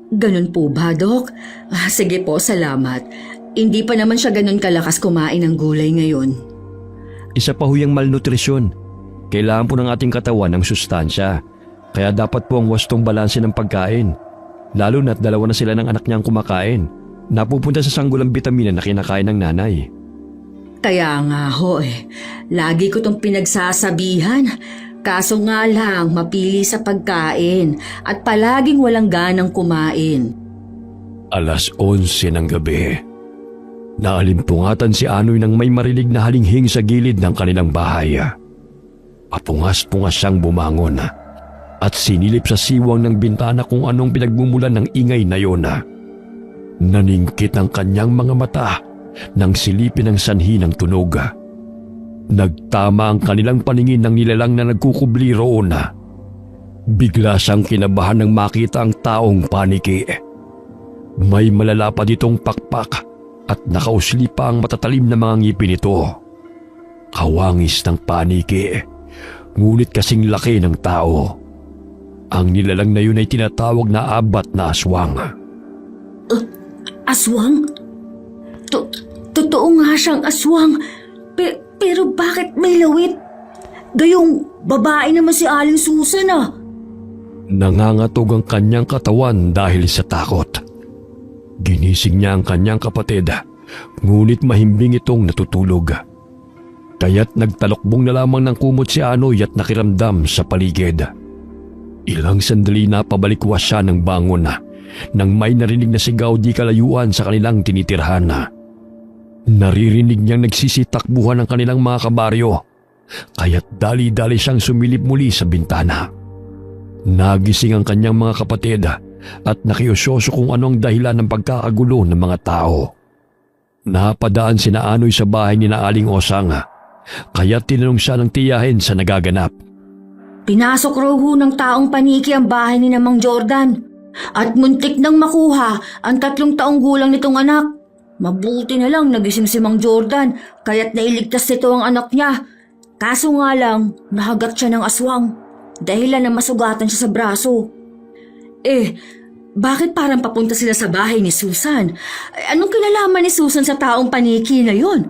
Ganun po ba, Doc? Sige po, salamat. Hindi pa naman siya ganun kalakas kumain ng gulay ngayon. Isa pa huyang malnutrisyon. Kailangan po ng ating katawan ng sustansya. Kaya dapat po ang wastong balanse ng pagkain. Lalo na't 2 na sila ng anak niyang kumakain. Napupunta sa sanggol ang bitamina na kinakain ng nanay. Kaya nga ho lagi ko tong pinagsasabihan. Kaso nga lang mapili sa pagkain at palaging walang ganang kumain. Alas 11 ng gabi. Naalimpungatan si Anoy nang may marinig na halinghing sa gilid ng kanilang bahay. Apungas-pungas siyang bumangon at sinilip sa siwang ng bintana kung anong pinagmumulan ng ingay na yon. Naningkit ang kanyang mga mata nang silipin ang sanhi ng tunog. Nagtama ang kanilang paningin ng nilalang na nagkukubli roon. Bigla siyang kinabahan nang makita ang taong paniki. May malala pa ditong pakpak at nakausli pa ang matatalim na mga ngipin nito. Kawangis ng paniki, ngunit kasing laki ng tao. Ang nilalang na yun ay tinatawag na abat na aswang. Aswang? Totoo nga siyang aswang. Pero bakit may lawit? Gayong babae naman si Aling Susan Nangangatog ang kanyang katawan dahil sa takot. Ginising niya ang kanyang kapatid, ngunit mahimbing itong natutulog. Kaya't nagtalokbong na lamang ng kumot si Anoy at nakiramdam sa paligid. Ilang sandali na pabalikwas siya ng bangon nang may narinig na sigaw di kalayuan sa kanilang tinitirhan. Naririnig niyang nagsisitakbuhan ang kanilang mga kabaryo, kaya't dali-dali siyang sumilip muli sa bintana. Nagising ang kanyang mga kapatid at nakiusyoso kung ano ang dahilan ng pagkakagulo ng mga tao. Napadaan sina Anoy sa bahay ni na Aling Osang, kaya't tinanong siya ng tiyahin sa nagaganap. Pinasok raw ho ng taong paniki ang bahay ni Namang Jordan at muntik nang makuha ang 3 taong gulang nitong anak. Mabuti na lang nagising si Mang Jordan kaya't nailigtas nito ang anak niya. Kaso nga lang, nahagat siya ng aswang dahilan na masugatan siya sa braso. Bakit parang papunta sila sa bahay ni Susan? Anong kinalaman ni Susan sa taong paniki na yon?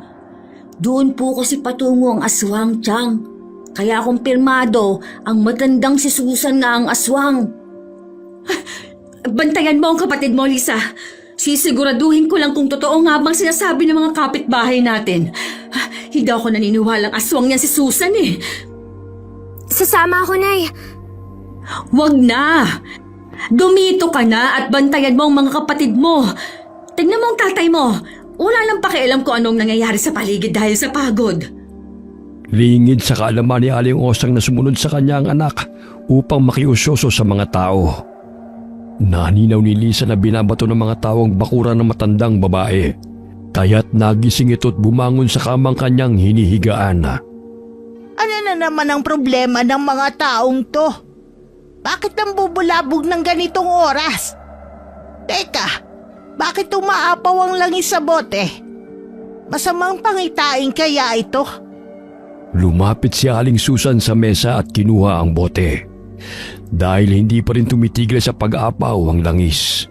Doon po kasi patungo ang aswang, Chang. Kaya kumpirmado ang matandang si Susan na ang aswang. Bantayan mo ang kapatid mo, Lisa. Sisiguraduhin ko lang kung totoo nga bang sinasabi ng mga kapitbahay natin. Hindi ako naniniwalang aswang yan si Susan eh. Sasama ako, Nay. Wag na! Dumito ka na at bantayan mo ang mga kapatid mo. Tignan mo ang tatay mo. Wala lang pakialam kung anong nangyayari sa paligid dahil sa pagod. Lingid sa kaalaman ni Aling Osang na sumunod sa kanyang anak upang makiusyoso sa mga tao. Naninaw ni Lisa na binabato ng mga tao ang bakuran ng matandang babae. Kaya't nagising ito't bumangon sa kamang kanyang hinihigaan. Ano na naman ang problema ng mga taong to? Bakit nang bubulabog ng ganitong oras? Teka, bakit umaapaw ang langis sa bote? Masamang pangitain kaya ito? Lumapit si Aling Susan sa mesa at kinuha ang bote. Dahil hindi pa rin tumitigil sa pag-aapaw ang langis.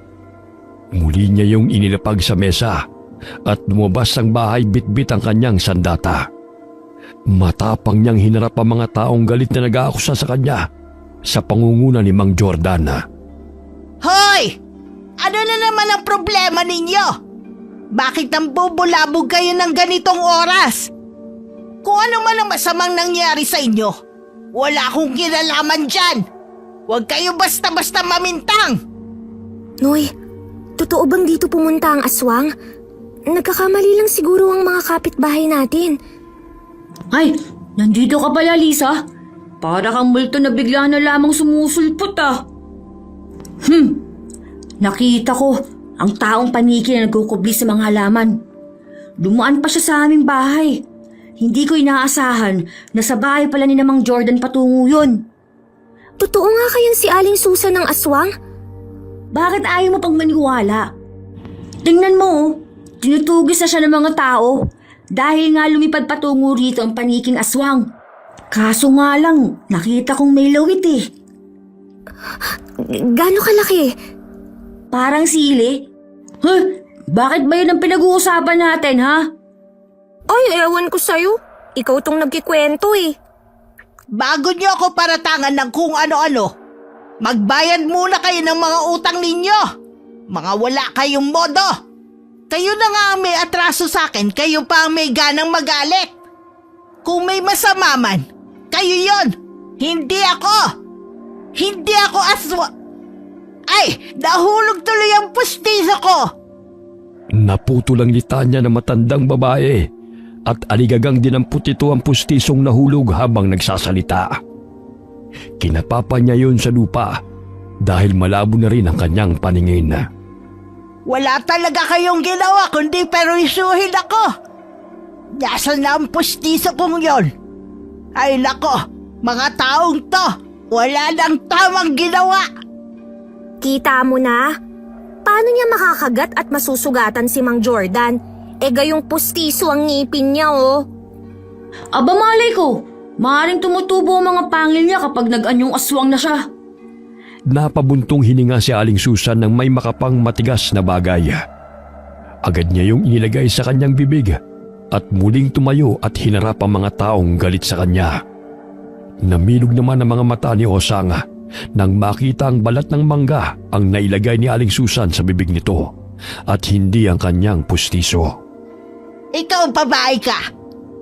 Muli niya yung inilapag sa mesa at lumabas ang bahay bitbit ang kanyang sandata. Matapang niyang hinarap ang mga taong galit na nag-aakusa sa kanya sa pangunguna ni Mang Jordan. Hoy! Ano na naman ang problema ninyo? Bakit nang bubulabog kayo ng ganitong oras? Kung ano man ang masamang nangyari sa inyo, wala akong kinalaman dyan. Huwag kayo basta-basta mamintang. Noy, totoo bang dito pumunta ang aswang? Nagkakamali lang siguro ang mga kapitbahay natin. Ay, nandito ka pala, Lisa. Para kang multo na bigla na lamang sumusulpot ah. Nakita ko ang taong paniki na nagkukubli sa mga halaman. Dumaan pa siya sa aming bahay. Hindi ko inaasahan na sa bahay pala ni Mang Jordan patungo yun. Totoo nga kayang si Aling Susan ng aswang? Bakit ayaw mo pang maniwala? Tingnan mo, tinutugis na siya ng mga tao dahil nga lumipad patungo rito ang paniking aswang. Kaso nga lang, nakita kong may lawit eh. Gaano kalaki? Parang sili. Bakit ba yun ang pinag-uusapan natin, ha? Ay, ewan ko sa'yo. Ikaw tong nagkikwento eh. Bago niyo ako paratangan ng kung ano-ano, magbayad muna kayo ng mga utang ninyo. Mga wala kayong modo. Kayo na nga ang may atraso sa akin, kayo pa ang may ganang magalit. Kung may masama man, kayo yon. Hindi ako. Hindi ako aswa. Ay, nahulog tuloy ang pustiso ko. Naputol ang litanya ng matandang babae at aligagang dinamput ito ang pustisong nahulog habang nagsasalita. Kinapapa niya yun sa lupa dahil malabo na rin ang kanyang paningin. Wala talaga kayong ginawa kundi peruisuhin ako. Nasaan na ang pustiso kong yon? Ay nako, mga taong to, wala nang tamang ginawa. Kita mo na? Paano niya makakagat at masusugatan si Mang Jordan? Gayong pustiso ang ngipin niya oh. Aba malay ko, maaaring tumutubo ang mga pangil niya kapag nag-anyong aswang na siya. Napabuntong hininga si Aling Susan ng may makapang matigas na bagay. Agad niya yung inilagay sa kanyang bibig at muling tumayo at hinarap ang mga taong galit sa kanya. Namilog naman ang mga mata ni Osang nang makita ang balat ng mangga ang nailagay ni Aling Susan sa bibig nito at hindi ang kanyang pustiso. Ikaw babae ka.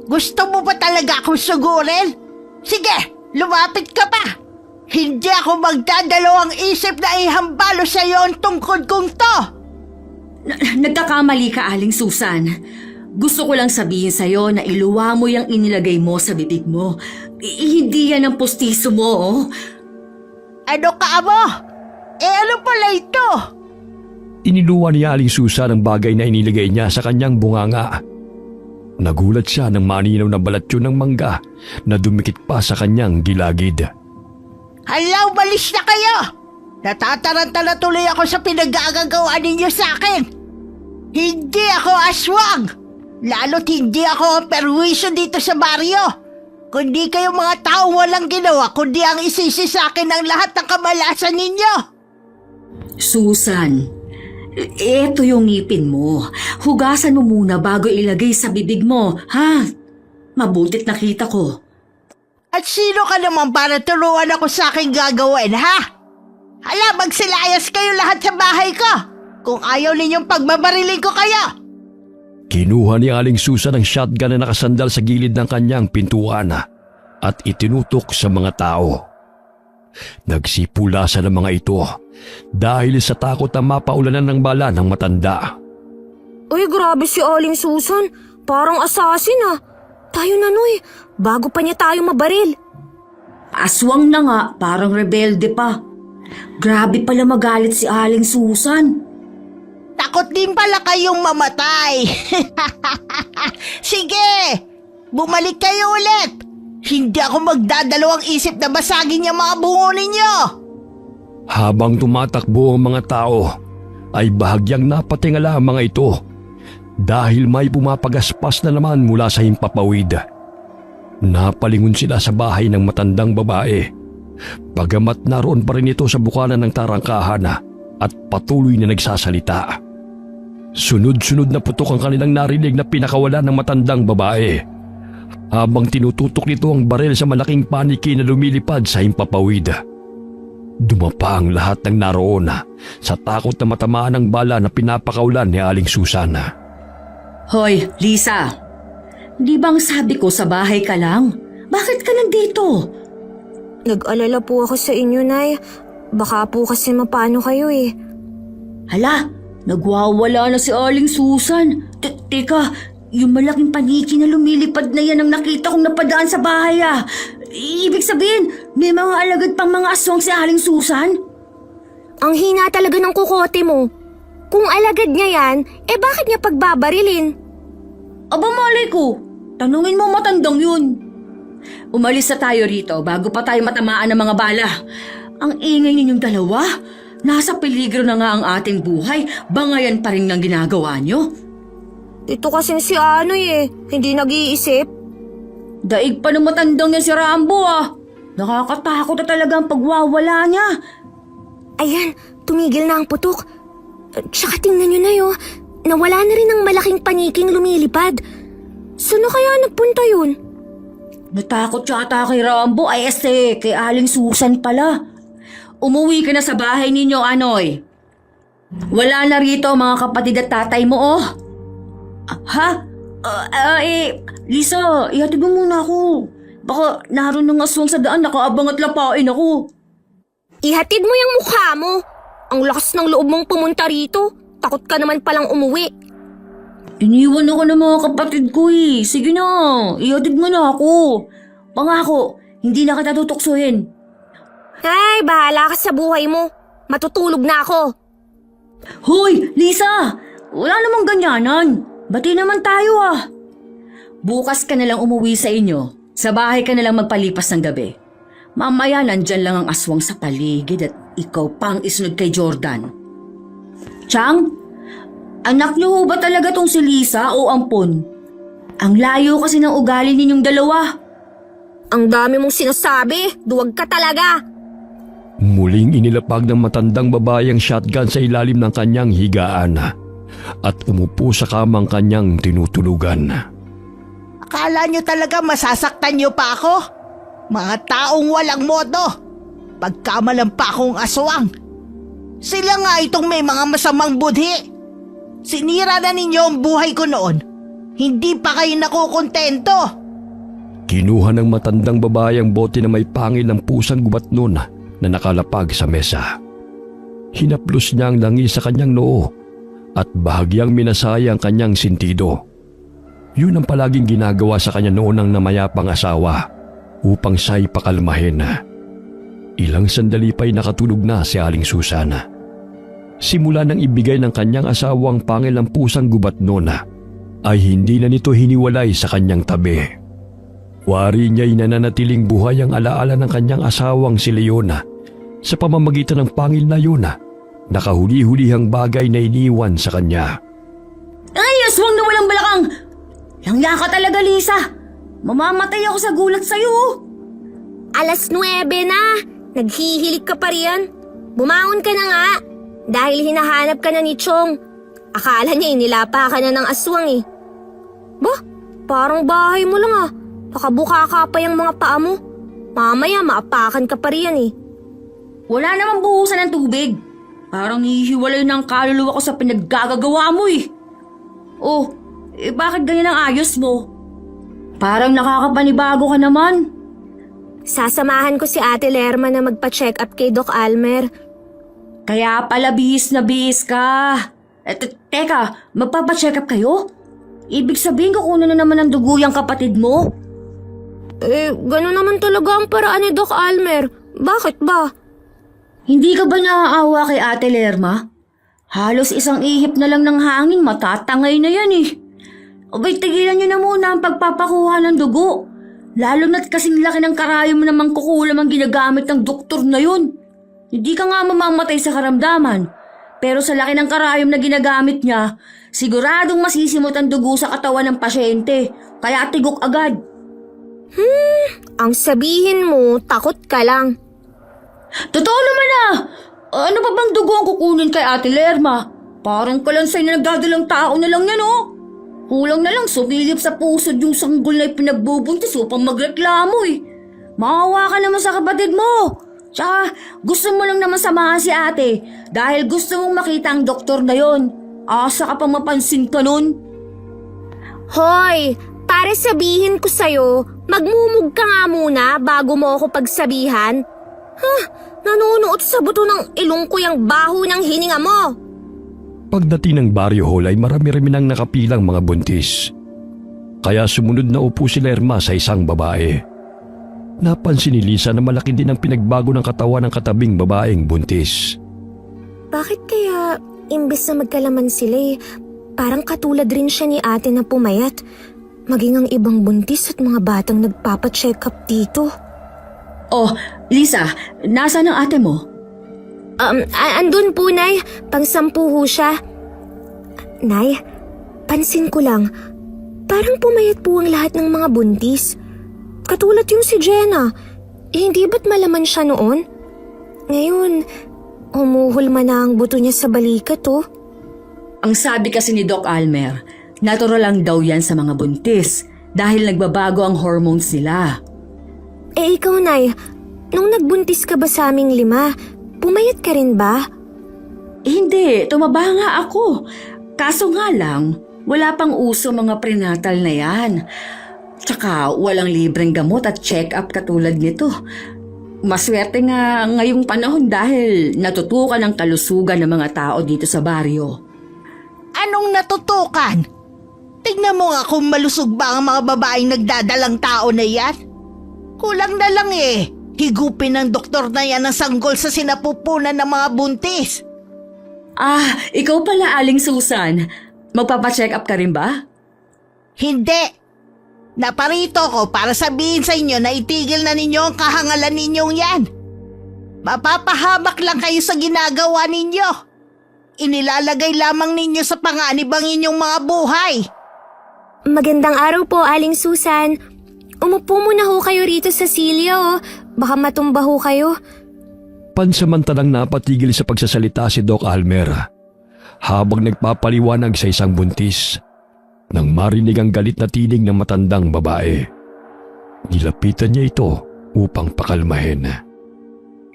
Gusto mo ba talaga akong sugurin? Sige, lumapit ka pa. Hindi ako magdadalawang isip na ihambalo sa iyo ang tungkod kong to. Nagkakamali ka, Aling Susan. Gusto ko lang sabihin sa'yo na iluwa mo yung inilagay mo sa bibig mo. Hindi yan ang pustiso mo, oh. Ano ka mo? Ano pala ito? Iniluwa ni Aling Susan ang bagay na inilagay niya sa kanyang bunganga. Nagulat siya nang maninaw na balat yun ng mangga na dumikit pa sa kanyang gilagid. Halaw, balis na kayo! Natataranta na tuloy ako sa pinag-aagagawa ninyo sa akin. Hindi ako aswang! Lalo't hindi ako ang perwisyo dito sa baryo! Kundi kayo mga taong walang ginawa, kundi ang isisi sa akin ang lahat ng kamalasan ninyo! Susan, eto yung ngipin mo. Hugasan mo muna bago ilagay sa bibig mo, ha? Mabutit nakita ko. At sino ka naman para turuan ako sa aking gagawin, ha? Hala, magsilayas kayo lahat sa bahay ko! Kung ayaw ninyong pagbabarilin ko kayo! Kinuha ni Aling Susan ang shotgun na nakasandal sa gilid ng kanyang pintuan at itinutok sa mga tao. Nagsipulasan ang mga ito dahil sa takot na mapaulanan ng bala ng matanda. Uy, grabe si Aling Susan. Parang assassin ah. Tayo na Noy, bago pa niya tayo mabaril. Aswang na nga, parang rebelde pa. Grabe pala magalit si Aling Susan. Takot din pala kayong mamatay. Sige, bumalik kayo ulit. Hindi ako magdadalawang isip na basagin yung mga bungo ninyo. Habang tumatakbo ang mga tao, ay bahagyang napatingala ang mga ito dahil may pumapagaspas na naman mula sa himpapawid. Napalingon sila sa bahay ng matandang babae, bagamat naroon pa rin ito sa bukana ng tarangkahan at patuloy na nagsasalita. Sunod-sunod na putok ang kanilang narinig na pinakawalan ng matandang babae habang tinututok nito ang baril sa malaking paniki na lumilipad sa himpapawid. Dumapa ang lahat ng naroon sa takot na matamaan ng bala na pinapakawalan ni Aling Susan. Hoy, Lisa. Di bang sabi ko sa bahay ka lang? Bakit ka nandito? Nag-alala po ako sa inyo, Nay. Baka po kasi mapano kayo eh. Hala, nagwawala na si Aling Susan. Teka, yung malaking paniki na lumilipad na yan ang nakita kong napadaan sa bahay Ibig sabihin, may mga alagad pang mga aswang si Aling Susan? Ang hina talaga ng kukote mo. Kung alagad niya yan, bakit niya pagbabarilin? Aba malay ko, tanungin mo matandang yun. Umalis na tayo rito bago pa tayo matamaan ng mga bala. Ang ingay ninyong dalawa. Nasa peligro na nga ang ating buhay, bangayan pa rin ng ginagawa nyo. Ito kasing si Anoy hindi nag-iisip. Daig pa ng matandang niya si Rambo Nakakatakot na talaga ang pagwawala niya. Ayan, tumigil na ang putok. Tsaka tingnan nyo na nawala na rin ang malaking paniking lumilipad. Saan na kaya nagpunta yun? Natakot yata kay Rambo kay Aling Susan pala. Umuwi ka na sa bahay ninyo, Anoy. Wala na rito mga kapatid at tatay mo, Ha? Lisa, ihatid mo muna ako. Baka naroon ng aswang sa daan, nakaabang at lapain ako. Ihatid mo yung mukha mo. Ang lakas ng loob mong pumunta rito. Takot ka naman palang umuwi. Iniwan ako ng mga kapatid ko Sige na, ihatid mo na ako. Pangako, hindi na kita tutuksohin. Ay, bahala ka sa buhay mo. Matutulog na ako. Hoy, Lisa! Wala namang ganyanan. Bati naman tayo Bukas ka na lang umuwi sa inyo. Sa bahay ka na lang magpalipas ng gabi. Mamaya nandyan lang ang aswang sa paligid at ikaw pang isunod kay Jordan. Chang, anak niyo ho ba talaga tong si Lisa o Ampon? Ang layo kasi ng ugali ninyong dalawa. Ang dami mong sinasabi. Duwag ka talaga. Muling inilapag ng matandang babae ang shotgun sa ilalim ng kanyang higaan at umupo sa kamang kanyang tinutulugan. Akala nyo talaga masasaktan nyo pa ako? Mga taong walang modo. Pagkamalan pa akong aswang. Sila nga itong may mga masamang budhi. Sinira na ninyo ang buhay ko noon. Hindi pa kayo nakukontento. Kinuha ng matandang babae ang bote na may pangil ng pusang gubat nun na nakalapag sa mesa. Hinaplos niya ang langi sa kanyang noo at bahagyang minasaya ang kanyang sentido. Yun ang palaging ginagawa sa kanya noon ng namayapang asawa upang siya'y pakalmahin. Ilang sandali pa'y nakatulog na si Aling Susan. Simula nang ibigay ng kanyang asawang pangil ng pusang gubat noon ay hindi na nito hiniwalay sa kanyang tabi. Wari niya'y nananatiling buhay ang alaala ng kanyang asawang si Leona sa pamamagitan ng pangil na yun nakahuli-hulihang bagay na iniwan sa kanya. aswang na walang balakang! Langya ka talaga, Lisa! Mamamatay ako sa gulat sa'yo! 9:00 na! Naghihilig ka pa riyan. Bumangon ka na nga. Dahil hinahanap ka na ni Chong. Akala niya inilapa ka na ng aswang eh. Bah, parang bahay mo lang ah. Nakabuka ka pa yung mga paa mo. Mamaya maapakan ka pa riyan eh. Wala namang buhusan ng tubig. Parang hihiwalay ng kaluluwa ko sa pinaggagawa mo eh. Oh, bakit ganyan ang ayos mo? Parang nakakapanibago ka naman. Sasamahan ko si Ate Lerma na magpa-check up kay Doc Almer. Kaya pala bihis na bihis ka. Teka, magpapacheck up kayo? Ibig sabihin kukunin na naman ng dugo yung kapatid mo? Gano'n naman talaga ang paraan ni Doc Almer. Bakit ba? Hindi ka ba naaawa kay Ate Lerma? Halos isang ihip na lang ng hangin, matatangay na yan eh. Abay, tigilan niyo na muna ang pagpapakuha ng dugo. Lalo na't kasing laki ng karayom na mangkukulam ang ginagamit ng doktor na yun. Hindi ka nga mamamatay sa karamdaman. Pero sa laki ng karayom na ginagamit niya, siguradong masisimot ang dugo sa katawan ng pasyente. Kaya tigok agad. Ang sabihin mo, takot ka lang. Totoo naman ah! Ano pa bang dugo ang kukunin kay Ate Lerma? Parang kalansay na nagdadalang tao na lang yan oh. Kulang na lang sumilip sa pusod yung sanggol na ipinagbubuntis upang magreklamo eh. Maawa ka naman sa kapatid mo. Tsaka gusto mo lang naman samahan si ate dahil gusto mong makita ang doktor na yon. Asa ka pang mapansin ka nun? Hoy, para sabihin ko sa'yo, magmumug ka nga muna bago mo ako pagsabihan. Nanunuot sa buto ng ilong ko yung baho ng hininga mo. Pagdating ng Barrio Hall ay marami-rami nang nakapilang mga buntis. Kaya sumunod na upo si Lerma sa isang babae. Napansin ni Lisa na malaki din ang pinagbago ng katawan ng katabing babaeng buntis. Bakit kaya imbes na magkalaman sila parang katulad rin siya ni ate na pumayat, maging ang ibang buntis at mga batang nagpapacheck up dito. Oh, Lisa, nasaan ang ate mo? Andun po, Nay. Pang-10 ho siya. Nay, pansin ko lang, parang pumayat po ang lahat ng mga buntis. Katulad yung si Jenna. Hindi ba't malaman siya noon? Ngayon, humuhulma na ang buto niya sa balikat, oh. Ang sabi kasi ni Doc Almer, natural lang daw yan sa mga buntis dahil nagbabago ang hormones nila. Ikaw, Nay, nung nagbuntis ka ba sa aming 5, pumayat ka rin ba? Hindi, tumaba nga ako. Kaso nga lang, wala pang uso mga prenatal na yan. Tsaka walang libreng gamot at check-up katulad nito. Maswerte nga ngayong panahon dahil natutukan ang kalusugan ng mga tao dito sa baryo. Anong natutukan? Tignan mo nga kung malusog ba ang mga babaeng nagdadalang tao na yan. Kulang na lang eh. Higupin ng doktor na yan ang sanggol sa sinapupunan ng mga buntis. Ah, ikaw pala, Aling Susan. Magpapacheck up ka rin ba? Hindi. Naparito ko para sabihin sa inyo na itigil na ninyo ang kahangalan ninyong yan. Mapapahamak lang kayo sa ginagawa ninyo. Inilalagay lamang ninyo sa panganib ang inyong mga buhay. Magandang araw po, Aling Susan. Umupo muna ho kayo rito sa silyo. Baka matumba ho kayo. Pansamantalang napatigil sa pagsasalita si Doc Almer habang nagpapaliwanag sa isang buntis nang marinig ang galit na tinig ng matandang babae. Nilapitan niya ito upang pakalmahin.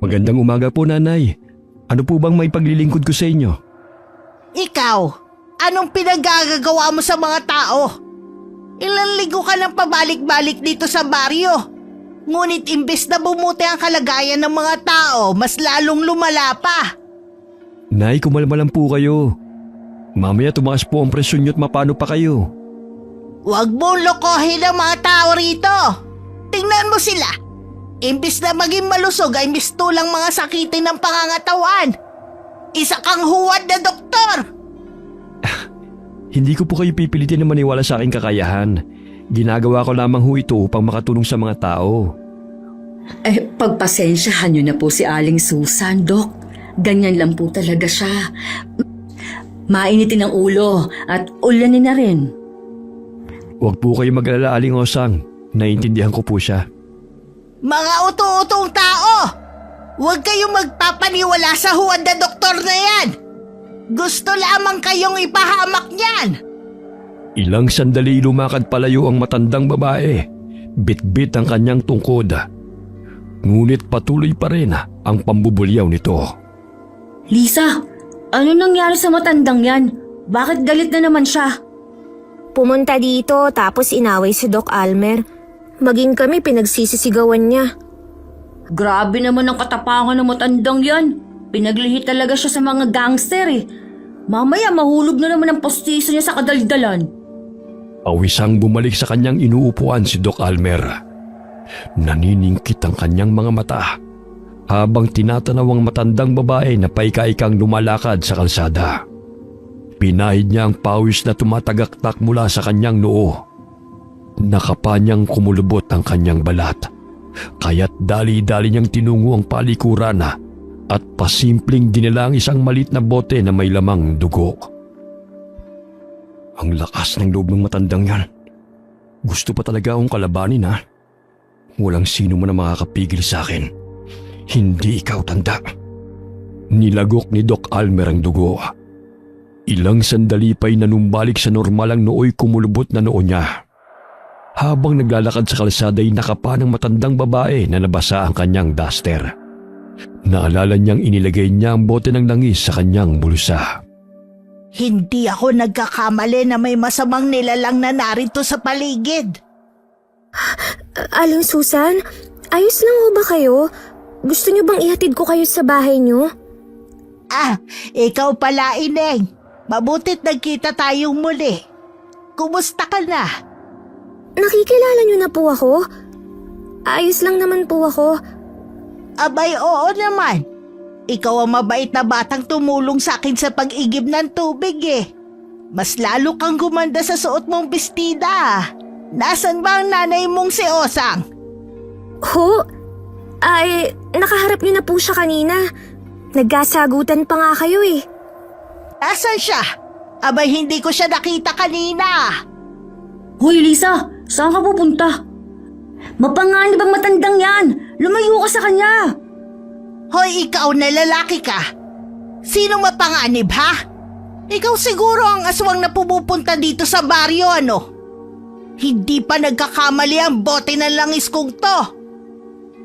Magandang umaga po, Nanay. Ano po bang may paglilingkod ko sa inyo? Ikaw, anong pinagagagawa mo sa mga tao? Ilang linggo ka nang pabalik-balik dito sa baryo. Ngunit imbes na bumuti ang kalagayan ng mga tao, mas lalong lumala pa. Nay, kumalma lang po kayo. Mamaya tumaas po ang presyon niyo at mapano pa kayo. Huwag mong lokohin ang mga tao rito. Tingnan mo sila. Imbes na maging malusog ay mistulang mga sakitin ng pangangatawan. Isa kang huwad na doktor. Hindi ko po kayo pipilitin na maniwala sa aking kakayahan. Ginagawa ko lamang ho ito upang makatulong sa mga tao. Pagpasensyahan niyo na po si Aling Susan, Doc. Ganyan lang po talaga siya. Mainitin ang ulo at ulanin na rin. Huwag po kayo mag-alala, Aling Osang. Naiintindihan ko po siya. Mga uto-utong tao! Huwag kayong magpapaniwala sa huwad na doktor na yan! Gusto lamang kayong ipahamak niyan! Ilang sandali lumakad palayo ang matandang babae. Bit-bit ang kanyang tungkod. Ngunit patuloy pa rin ang pambubulyaw nito. Lisa, ano nangyari sa matandang yan? Bakit galit na naman siya? Pumunta dito tapos inaway si Doc Almer. Maging kami pinagsisisigawan niya. Grabe naman ang katapangan ng matandang yan. Pinaglihi talaga siya sa mga gangster eh. Mamaya mahulog na naman ang postiso niya sa kadaldalan. Awisang bumalik sa kanyang inuupuan si Doc Almer. Naniningkit ang kanyang mga mata habang tinatanaw ang matandang babae na paika-ikang lumalakad sa kalsada. Pinahid niya ang pawis na tumatagaktak mula sa kanyang noo. Nakapanyang kumulubot ang kanyang balat, kaya't dali-dali niyang tinungo ang palikuran at pasimpleng dinala ang isang malit na bote na may lamang dugo. Ang lakas ng loob ng matandang yan. Gusto pa talaga akong kalabanin ha. Walang sino man ang makakapigil sa akin. Hindi ikaw, tanda. Nilagok ni Doc Almer ang dugo. Ilang sandali pa'y nanumbalik sa normal ang nooy kumulubot na noo niya. Habang naglalakad sa kalsada'y nakapa ng matandang babae na nabasa ang kanyang duster. Naalala niyang inilagay niya ang bote ng langis sa kanyang bulsa. Hindi ako nagkakamali na may masamang nilalang na narito sa paligid. Aling Susan, ayos lang ho ba kayo? Gusto niyo bang ihatid ko kayo sa bahay niyo? Ikaw pala, Ineng. Mabutit nagkita tayong muli. Kumusta ka na? Nakikilala niyo na po ako? Ayos lang naman po ako. Abay, oo naman. Ikaw ang mabait na batang tumulong sa akin sa pag-igib ng tubig eh. Mas lalo kang gumanda sa suot mong bestida. Nasaan ba ang nanay mong si Osang? Ho? Ay, nakaharap niyo na po siya kanina. Nagkasagutan pa nga kayo eh. Nasaan siya? Abay, hindi ko siya nakita kanina. Hoy Lisa, saan ka pupunta? Mapanganib ang matandang yan. Lumayo ka sa kanya. Hoy, ikaw na lalaki ka. Sino mapanganib ha? Ikaw siguro ang aswang na pumupunta dito sa baryo, ano? Hindi pa nagkakamali ang bote ng langis kong to.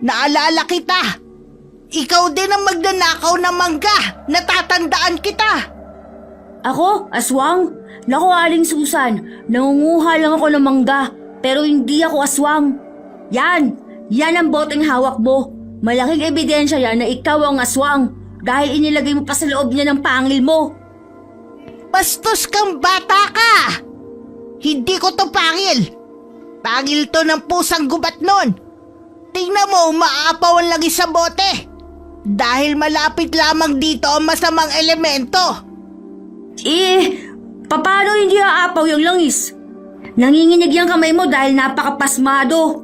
Naalala kita. Ikaw din ang magnanakaw ng mangga. Natatandaan kita. Ako, aswang? Naku, Aling Susan, nangunguha lang ako ng mangga, pero hindi ako aswang. Yan ang boteng hawak mo. Malaking ebidensya yan na ikaw ang aswang dahil inilagay mo pa sa loob niya ng pangil mo. Bastos kang bata ka! Hindi ko to pangil. Pangil to ng pusang gubat nun. Tingnan mo, umaapaw ang langis sa bote. Dahil malapit lamang dito ang masamang elemento. Paano hindi aapaw yung langis? Nanginginig yung kamay mo dahil napakapasmado.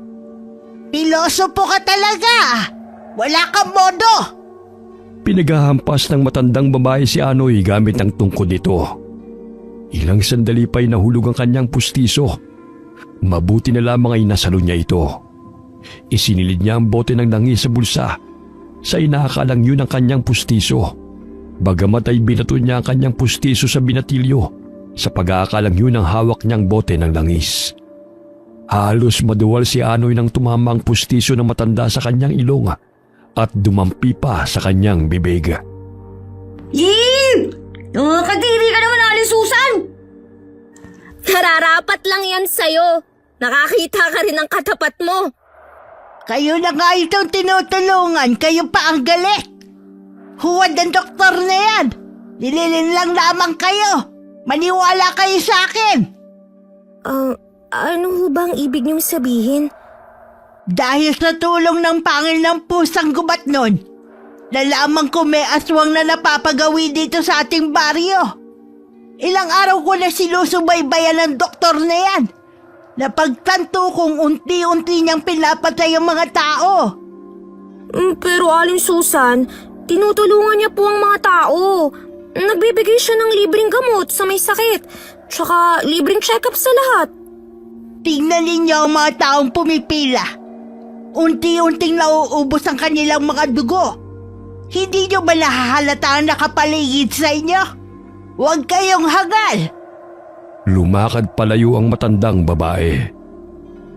Pilosopo ka talaga. Wala kang modo. Pinaghahampas ng matandang babae si Anoy gamit ang tungkod nito. Ilang sandali pa'y nahulog ang kanyang pustiso. Mabuti na lamang ay nasalo niya ito. Isinilid niya ang bote ng langis sa bulsa sa inaakalang yun ang kanyang pustiso. Bagamat ay binato niya ang kanyang pustiso sa binatilyo sa pag-aakalang yun ang hawak niyang bote ng langis. Halos maduwal si Anoy nang tumama ang pustiso ng matanda sa kanyang ilong at dumampi pa sa kanyang bibig. Kadiri ka naman, Aling Susan! Nararapat lang yan sa'yo. Nakakita ka rin ng katapat mo. Kayo na nga itong tinutulungan. Kayo pa ang galit. Huwad ang doktor na yan. Nililin lang lamang kayo. Maniwala kayo sa akin. Ano ho bang ibig niyong sabihin? Dahil sa tulong ng pangil ng pusang gubat nun, nalaman ko may aswang na napapagawi dito sa ating baryo. Ilang araw ko na sinusubaybayan ng doktor na yan. Napagtanto kong unti-unti niyang pinapatay ang mga tao. Pero Aling Susan, tinutulungan niya po ang mga tao. Nagbibigay siya ng libreng gamot sa may sakit, tsaka libreng check-up sa lahat. Tingnan ninyo ang mga taong pumipila. Unti-unting nauubos ang kanilang mga dugo. Hindi nyo ba nahahalata ang nakapaligid sa inyo? Huwag kayong hangal! Lumakad palayo ang matandang babae.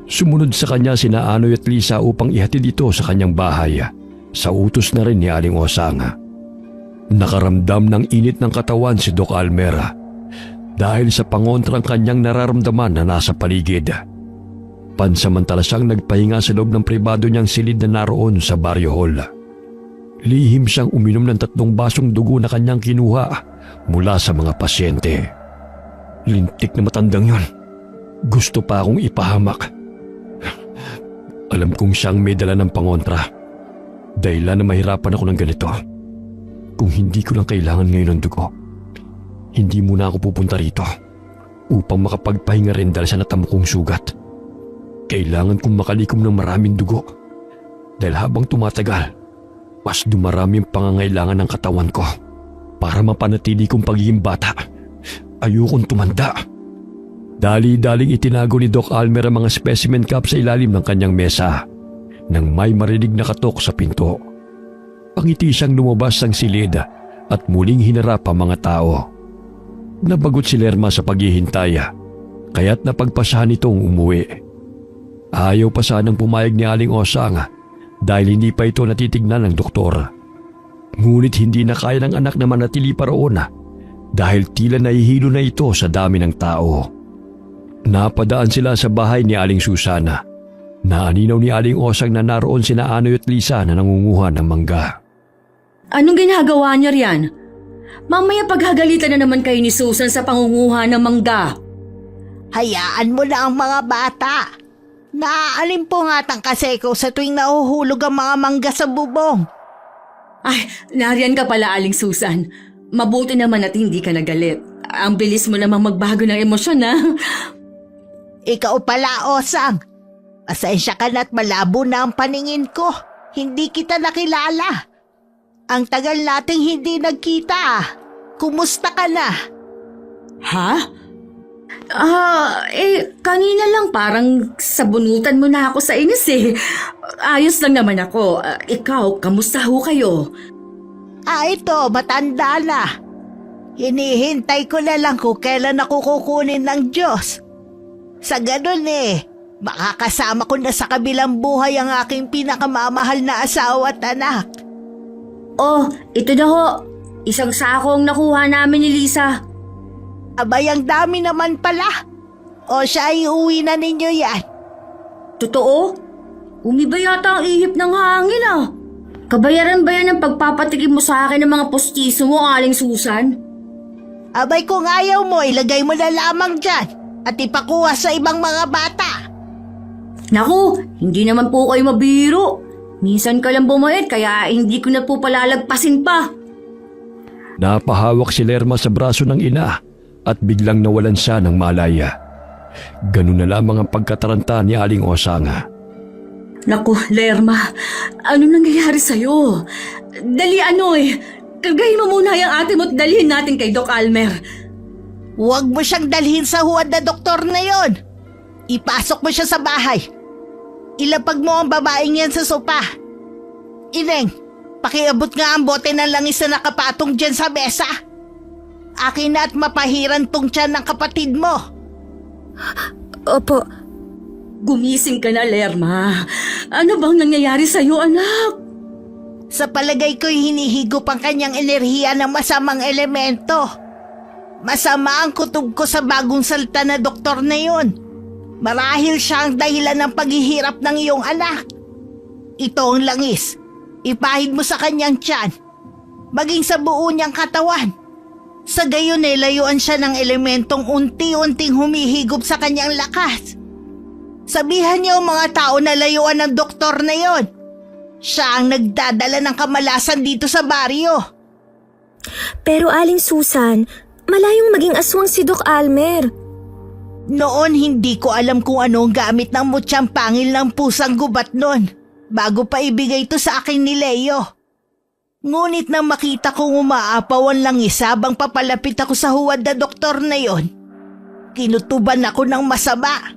Sumunod sa kanya sina Anoy at Lisa upang ihatid ito sa kanyang bahay. Sa utos na rin ni Aling Osang. Nakaramdam ng init ng katawan si Doc Almera dahil sa pangontrang kanyang nararamdaman na nasa paligid. Pansamantala siyang nagpahinga sa loob ng pribado niyang silid na naroon sa Barrio Hall. Lihim siyang uminom ng 3 basong dugo na kanyang kinuha mula sa mga pasyente. Lintik na matandang yon. Gusto pa akong ipahamak. Alam kong siyang may dala ng pangontra. Dahilan na mahirapan ako ng ganito. Kung hindi ko lang kailangan ngayon ng dugo, hindi muna ako pupunta rito upang makapagpahinga rin dahil sa natamo kong sugat. Kailangan kong makalikom ng maraming dugo dahil habang tumatagal, mas dumarami ang pangangailangan ng katawan ko para mapanatili kong pagiging bata. Ayokong tumanda. Dali-daling itinago ni Doc Almer ang mga specimen cup sa ilalim ng kanyang mesa nang may marinig na katok sa pinto. Pangiti siyang lumabas ng silid at muling hinarap ang mga tao. Nabagot si Lerma sa paghihintay, kaya't napagpasahan itong umuwi. Ayaw pa sanang pumayag ni Aling Osang dahil hindi pa ito natitignan ng doktor. Ngunit hindi na kaya ng anak na manatili pa roon dahil tila nahihilo na ito sa dami ng tao. Napadaan sila sa bahay ni Aling Susana. Naaninaw ni Aling Osang na naroon sina Anoy at Lisa na nangunguha ng mangga. Anong ginagawa niya riyan? Mamaya paghagalitan na naman kayo ni Susan sa pangunguha ng mangga. Hayaan mo na ang mga bata. Naaalimpungatang kasi ko sa tuwing nahuhulog ang mga mangga sa bubong. Ay, nariyan ka pala, Aling Susan. Mabuti naman at hindi ka nagalit. Ang bilis mo namang magbago ng emosyon, ha? Ikaw pala, Osang. Pasensya ka na't malabo na ang paningin ko. Hindi kita nakilala. Ang tagal nating hindi nagkita. Kumusta ka na? Ha? Kanina lang parang sabunutan mo na ako sa inis eh. Ayos lang naman ako. Ikaw, kamusta ho kayo? Ito, matanda na. Hinihintay ko na lang kung kailan ako kukunin ng Diyos. Sa ganun makakasama ko na sa kabilang buhay ang aking pinakamamahal na asawa at anak. Oh, ito na ho. Isang sako ang nakuha namin ni Lisa. Abay, ang dami naman pala. O siya, iuwi na ninyo yan. Totoo? Umiba yata ang ihip ng hangin ah. Kabayaran ba yan ang pagpapatikim mo sa akin ng mga postiso mo, Aling Susan? Abay, kung ayaw mo, ilagay mo na lamang dyan at ipakuha sa ibang mga bata. Naku, hindi naman po kayo mabiro. Minsan ka lang bumayad kaya hindi ko na po palalagpasin pa. Napahawak si Lerma sa braso ng ina at biglang nawalan siya ng malaya. Ganun na lamang ang pagkataranta ni Aling Osang. Naku, Lerma, ano nangyayari sa'yo? Dali Kagayin mo muna yung ate mo at dalhin natin kay Doc Almer. Huwag mo siyang dalhin sa huwad na doktor na yon. Ipasok mo siya sa bahay. Ilapag mo ang babaeng yan sa sopa. Ineng, pakiabot nga ang bote ng langis na nakapatong dyan sa mesa. Akin na at mapahiran tong tiyan ng kapatid mo. Opo. Gumising ka na, Lerma. Ano bang nangyayari sa'yo, anak? Sa palagay ko'y hinihigop ang kanyang enerhiya ng masamang elemento. Masama ang kutob ko sa bagong salta na doktor na yon. Marahil siya ang dahilan ng paghihirap ng iyong anak. Ito ang langis. Ipahid mo sa kanyang tiyan. Maging sa buo niyang katawan. Sa gayon layuan siya ng elementong unti-unting humihigop sa kanyang lakas. Sabihan niyo ang mga tao na layuan ng doktor na yon. Siya ang nagdadala ng kamalasan dito sa baryo. Pero Aling Susan, malayong maging aswang si Doc Almer. Noon hindi ko alam kung ano ang gamit ng mutyang pangil ng pusang gubat noon bago pa ibigay ito sa akin ni Leo. Ngunit nang makita kong umaapaw ang langis habang papalapit ako sa huwad na doktor na yon, kinutuban ako ng masama.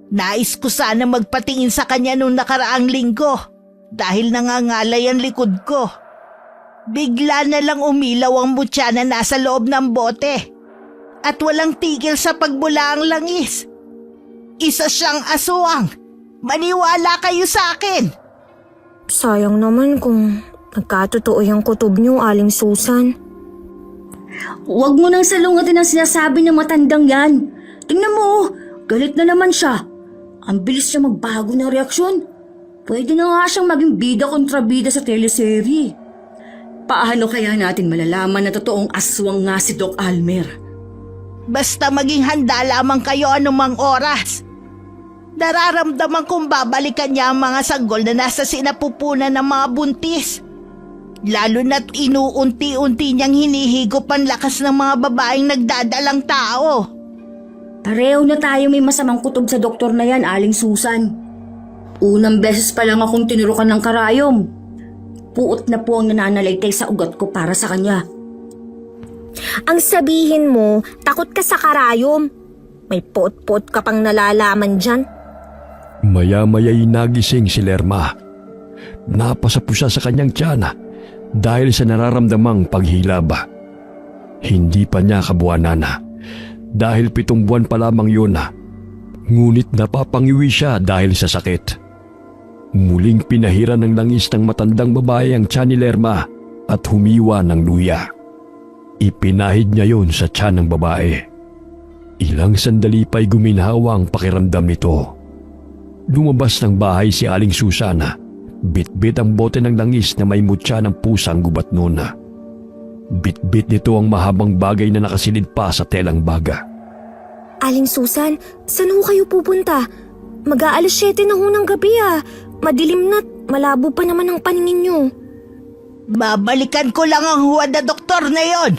Nais ko sana magpatingin sa kanya nung nakaraang linggo dahil nangangalay ang likod ko. Bigla na lang umilaw ang mutya na nasa loob ng bote at walang tigil sa pagbula ang langis. Isa siyang aswang. Maniwala kayo sa akin. Sayang naman kung nagkatotoo yung kutob niyo, Aling Susan. Huwag mo nang salungatin ang sinasabi ng matandang yan. Tingnan mo, galit na naman siya. Ang bilis niya magbago ng reaksyon. Pwede na nga siyang maging bida kontra bida sa teleserye. Paano kaya natin malalaman na totoong aswang nga si Doc Almer? Basta maging handa lamang kayo anumang oras. Nararamdaman kong babalikan niya ang mga sanggol na nasa sinapupunan ng mga buntis. Lalo na't inuunti-unti niyang hinihigop ang lakas ng mga babaeng nagdadalang tao. Pareho na tayo may masamang kutob sa doktor na yan, Aling Susan. Unang beses pa lang akong tinurukan ng karayom. Puot na po ang nananalaytay sa ugat ko para sa kanya. Ang sabihin mo, takot ka sa karayom. May pot-pot ka pang nalalaman dyan. Maya-maya'y nagising si Lerma. Napasapo siya sa kanyang tiyana dahil sa nararamdamang paghilab. Hindi pa niya kabuwanan dahil 7 buwan pa lamang yun. Ngunit napapangiwi siya dahil sa sakit. Muling pinahiran ng langis ng matandang babae ang tiyan ni Lerma at humiwa ng luya. Ipinahid niya yon sa tiyan ng babae. Ilang sandali pa'y guminhawa ang pakiramdam nito. Lumabas ng bahay si Aling Susana. Bit-bit ang bote ng langis na may mutya ng pusang gubat noon. Bit-bit nito ang mahabang bagay na nakasilid pa sa telang baga. Aling Susan, saan ho kayo pupunta? Mag-aalas 7 na ho ng gabi Madilim na't malabo pa naman ang paningin niyo. Babalikan ko lang ang huwad na doktor na yon.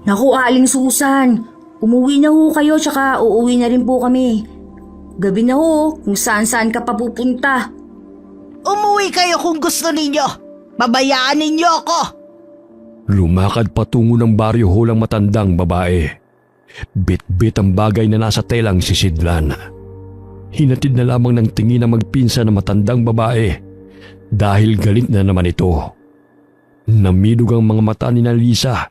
Naku, Aling Susan. Umuwi na ho kayo tsaka uuwi na rin po kami. Gabi na ho, kung saan-saan ka pa pupunta. Umuwi kayo kung gusto ninyo. Babayaan ninyo ako. Lumakad patungo ng baryo hall ang matandang babae. Bit-bit ang bagay na nasa telang sisidlan. Hinatid na lamang ng tingin na magpinsa ng matandang babae dahil galit na naman ito. Namilog ang mga mata ni Lisa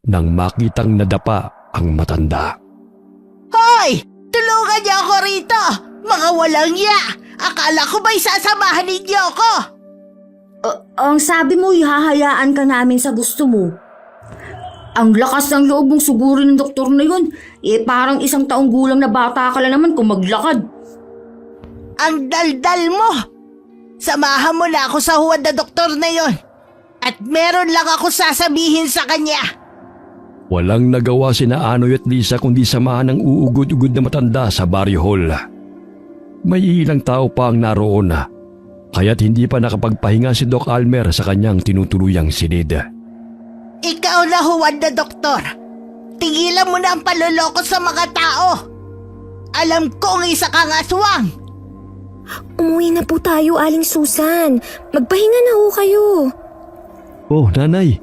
nang makitang nadapa ang matanda. Hoy! Tulungan niyo ako rito! Mga walang ya! Akala ko ba'y sasamahan ninyo ako? Ang sabi mo, ihahayaan ka namin sa gusto mo. Ang lakas ng loob mong sugurin ng doktor na yun. Parang 1 taong gulang na bata ka lang naman kung maglakad. Ang daldal mo! Samahan mo na ako sa huwad na doktor na yon. At meron lang ako sasabihin sa kanya. Walang nagawa sina Anoy at Lisa kundi samahan ng uugod-ugod na matanda sa baryo hall. May ilang tao pa ang naroon kaya't hindi pa nakapagpahinga si Doc Almer sa kanyang tinutuluyang silid. Ikaw na huwad na doktor. Tigilan mo na ang paluloko sa mga tao. Alam kong isa kang aswang. Umuwi na po tayo, Aling Susan. Magpahinga na ho kayo. Oh, nanay,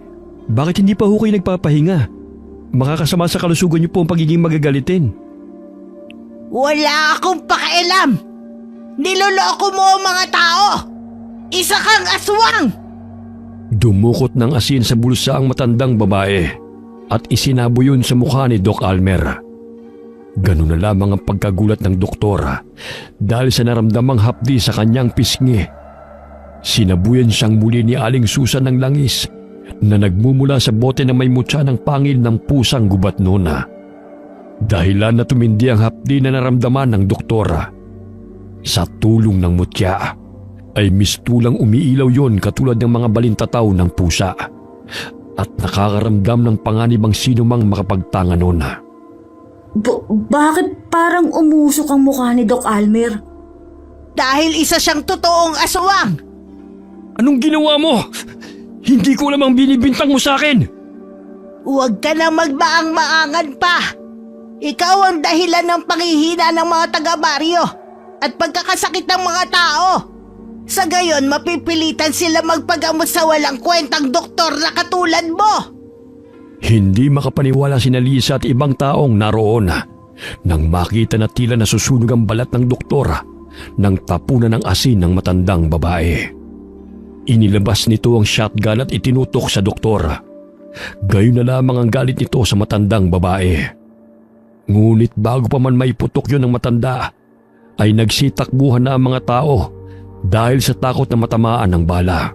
bakit hindi pa ho kayo nagpapahinga? Makakasama sa kalusugan niyo po ang pagiging magagalitin. Wala akong pakialam. Niloloko mo ang mga tao. Isa kang aswang. Dumukot ng asin sa bulsa ang matandang babae at isinabo yun sa mukha ni Doc Almer. Ganun na lamang ang pagkagulat ng doktora dahil sa naramdamang hapdi sa kanyang pisngi. Sinabuyan siyang muli ni Aling Susan ng langis na nagmumula sa bote na may mutya ng pangil ng pusang gubat noon. Dahilan na tumindi ang hapdi na naramdaman ng doktora. Sa tulong ng mutya ay mistulang umiilaw yon katulad ng mga balintataw ng pusa at nakakaramdam ng panganib ang sino mang makapagtanga noon. Bakit parang umusok ang mukha ni Doc Almer? Dahil isa siyang totoong aswang. Anong ginawa mo? Hindi ko lamang binibintang mo sa akin. Huwag ka na magmaang-maangan pa. Ikaw ang dahilan ng panghihina ng mga taga-baryo at pagkakasakit ng mga tao. Sa gayon, mapipilitan sila magpagamot sa walang kwentang doktor na katulad mo. Hindi makapaniwala si Lisa at ibang taong naroon nang makita na tila nasusunog ang balat ng doktor nang tapunan ng asin ng matandang babae. Inilabas nito ang shotgun at itinutok sa doktor. Gayon na lamang ang galit nito sa matandang babae. Ngunit bago pa man maiputok yun ng matanda, ay nagsitakbuhan na ang mga tao dahil sa takot na matamaan ng bala.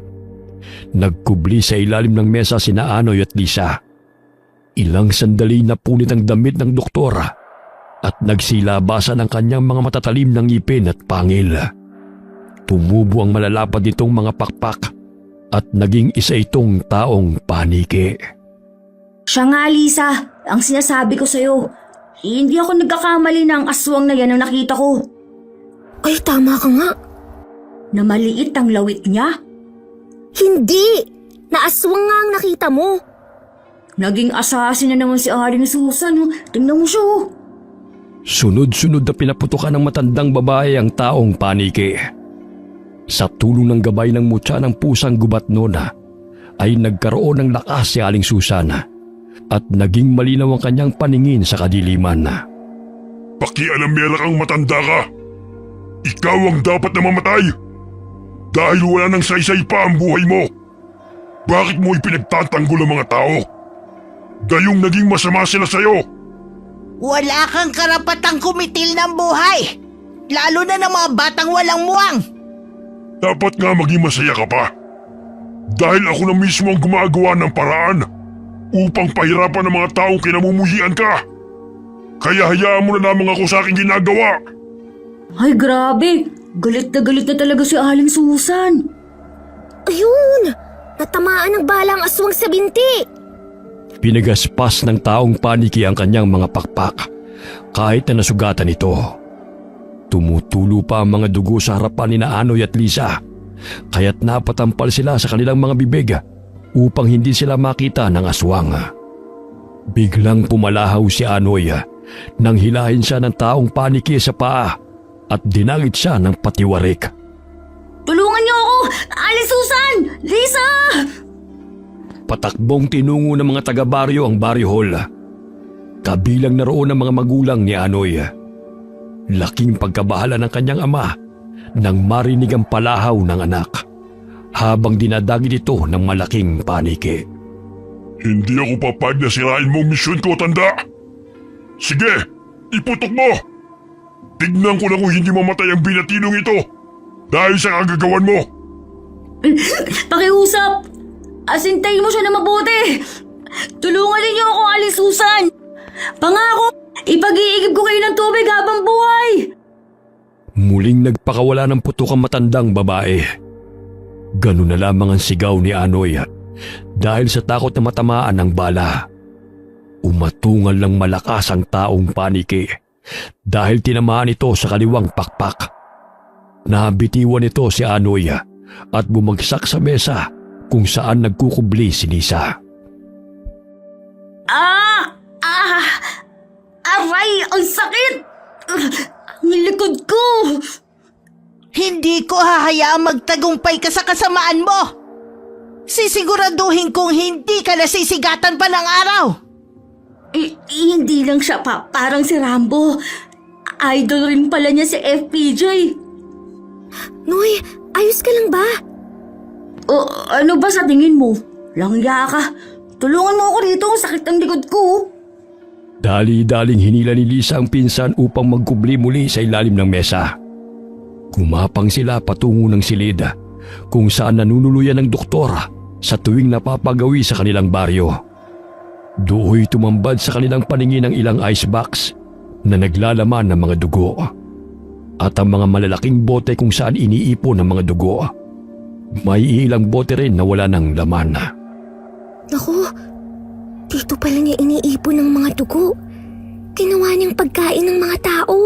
Nagkubli sa ilalim ng mesa sina Anoy at Lisa. Ilang sandali na punit ang damit ng doktor at nagsilabasan ang kanyang mga matatalim ng ngipin at pangil. Tumubo ang malalapad nitong mga pakpak at naging isa itong taong paniki. Siya nga, Lisa. Ang sinasabi ko sa'yo, hindi ako nagkakamali ng aswang na yan ang nakita ko. Ay, tama ka nga. Na maliit ang lawit niya. Hindi! Naaswang nga ang nakita mo. Naging assassin na naman si Aling Susan. Oh. Tingnan mo siya. Oh. Sunod-sunod na pinaputukan ng matandang babae ang taong paniki. Sa tulong ng gabay ng mutya ng pusang gubat noon ay nagkaroon ng lakas si Aling Susan at naging malinaw ang kanyang paningin sa kadiliman. Pakialamera kang matanda ka. Ikaw ang dapat na mamatay. Dahil wala nang saysay pa ang buhay mo. Bakit mo ipinagtatanggol ang mga tao? Gayong naging masama sila sa'yo. Wala kang karapatang kumitil ng buhay. Lalo na ng mga batang walang muwang. Dapat nga maging masaya ka pa. Dahil ako na mismo ang gumagawa ng paraan upang pahirapan ng mga taong kinamumuhian ka. Kaya hayaan mo na lamang ako sa aking ginagawa. Ay, grabe. Galit na talaga si Aling Susan. Ayun! Natamaan ng bala ang aswang sa binti. Pinagaspas ng taong paniki ang kanyang mga pakpak kahit na nasugatan ito. Tumutulo pa ang mga dugo sa harapan ni Anoy at Lisa, kaya't napatampal sila sa kanilang mga bibig upang hindi sila makita ng aswang. Biglang pumalahaw si Anoy nang hilahin siya ng taong paniki sa paa at dinangit siya ng patiwarik. Tulungan niyo ako! Aling Susan! Lisa! Patakbong tinungo ng mga taga-baryo ang baryo hall. Kabilang na roon ang mga magulang ni Anoy. Laking pagkabahala ng kanyang ama nang marinig ang palahaw ng anak habang dinadagit ito ng malaking paniki. Hindi ako papayag na sirain mo ang misyon ko, tanda. Sige, iputok mo. Tignan ko na kung hindi mamatay ang binatinong ito dahil sa kagagawan mo. Pakiusap! Asintayin mo siya na mabuti! Tulungan ninyo ako, Aling Susan! Pangako, ipag-iigib ko kayo ng tubig habang buhay! Muling nagpakawala ng putok ang matandang babae. Ganun na lamang ang sigaw ni Anoy dahil sa takot na matamaan ng bala. Umatungal ng malakas ang taong paniki dahil tinamaan ito sa kaliwang pakpak. Nabitiwan ito si Anoy at bumagsak sa mesa kung saan nagkukubli si Lisa. Aray! Ang sakit! Ang likod ko! Hindi ko hahayaang magtagumpay ka sa kasamaan mo. Sisiguraduhin kong hindi ka nasisigatan pa ng araw. Hindi lang siya parang si Rambo. Idol rin pala niya si FPJ. Noy, ayos ka lang ba? Ano ba sa tingin mo? Langya ka. Tulungan mo ako rito, sakit ang likod ko. Dali-daling hinila ni Lisa ang pinsan upang magkubli muli sa ilalim ng mesa. Kumapang sila patungo ng silid kung saan nanunuluyan ng doktor sa tuwing napapagawi sa kanilang baryo. Do'y tumambad sa kanilang paningin ang ilang icebox na naglalaman ng mga dugo at ang mga malalaking bote kung saan iniipon ang mga dugo. May ilang bote rin na wala ng laman. Naku, dito pala niya iniipon ng mga dugo. Ginawa niyang pagkain ng mga tao.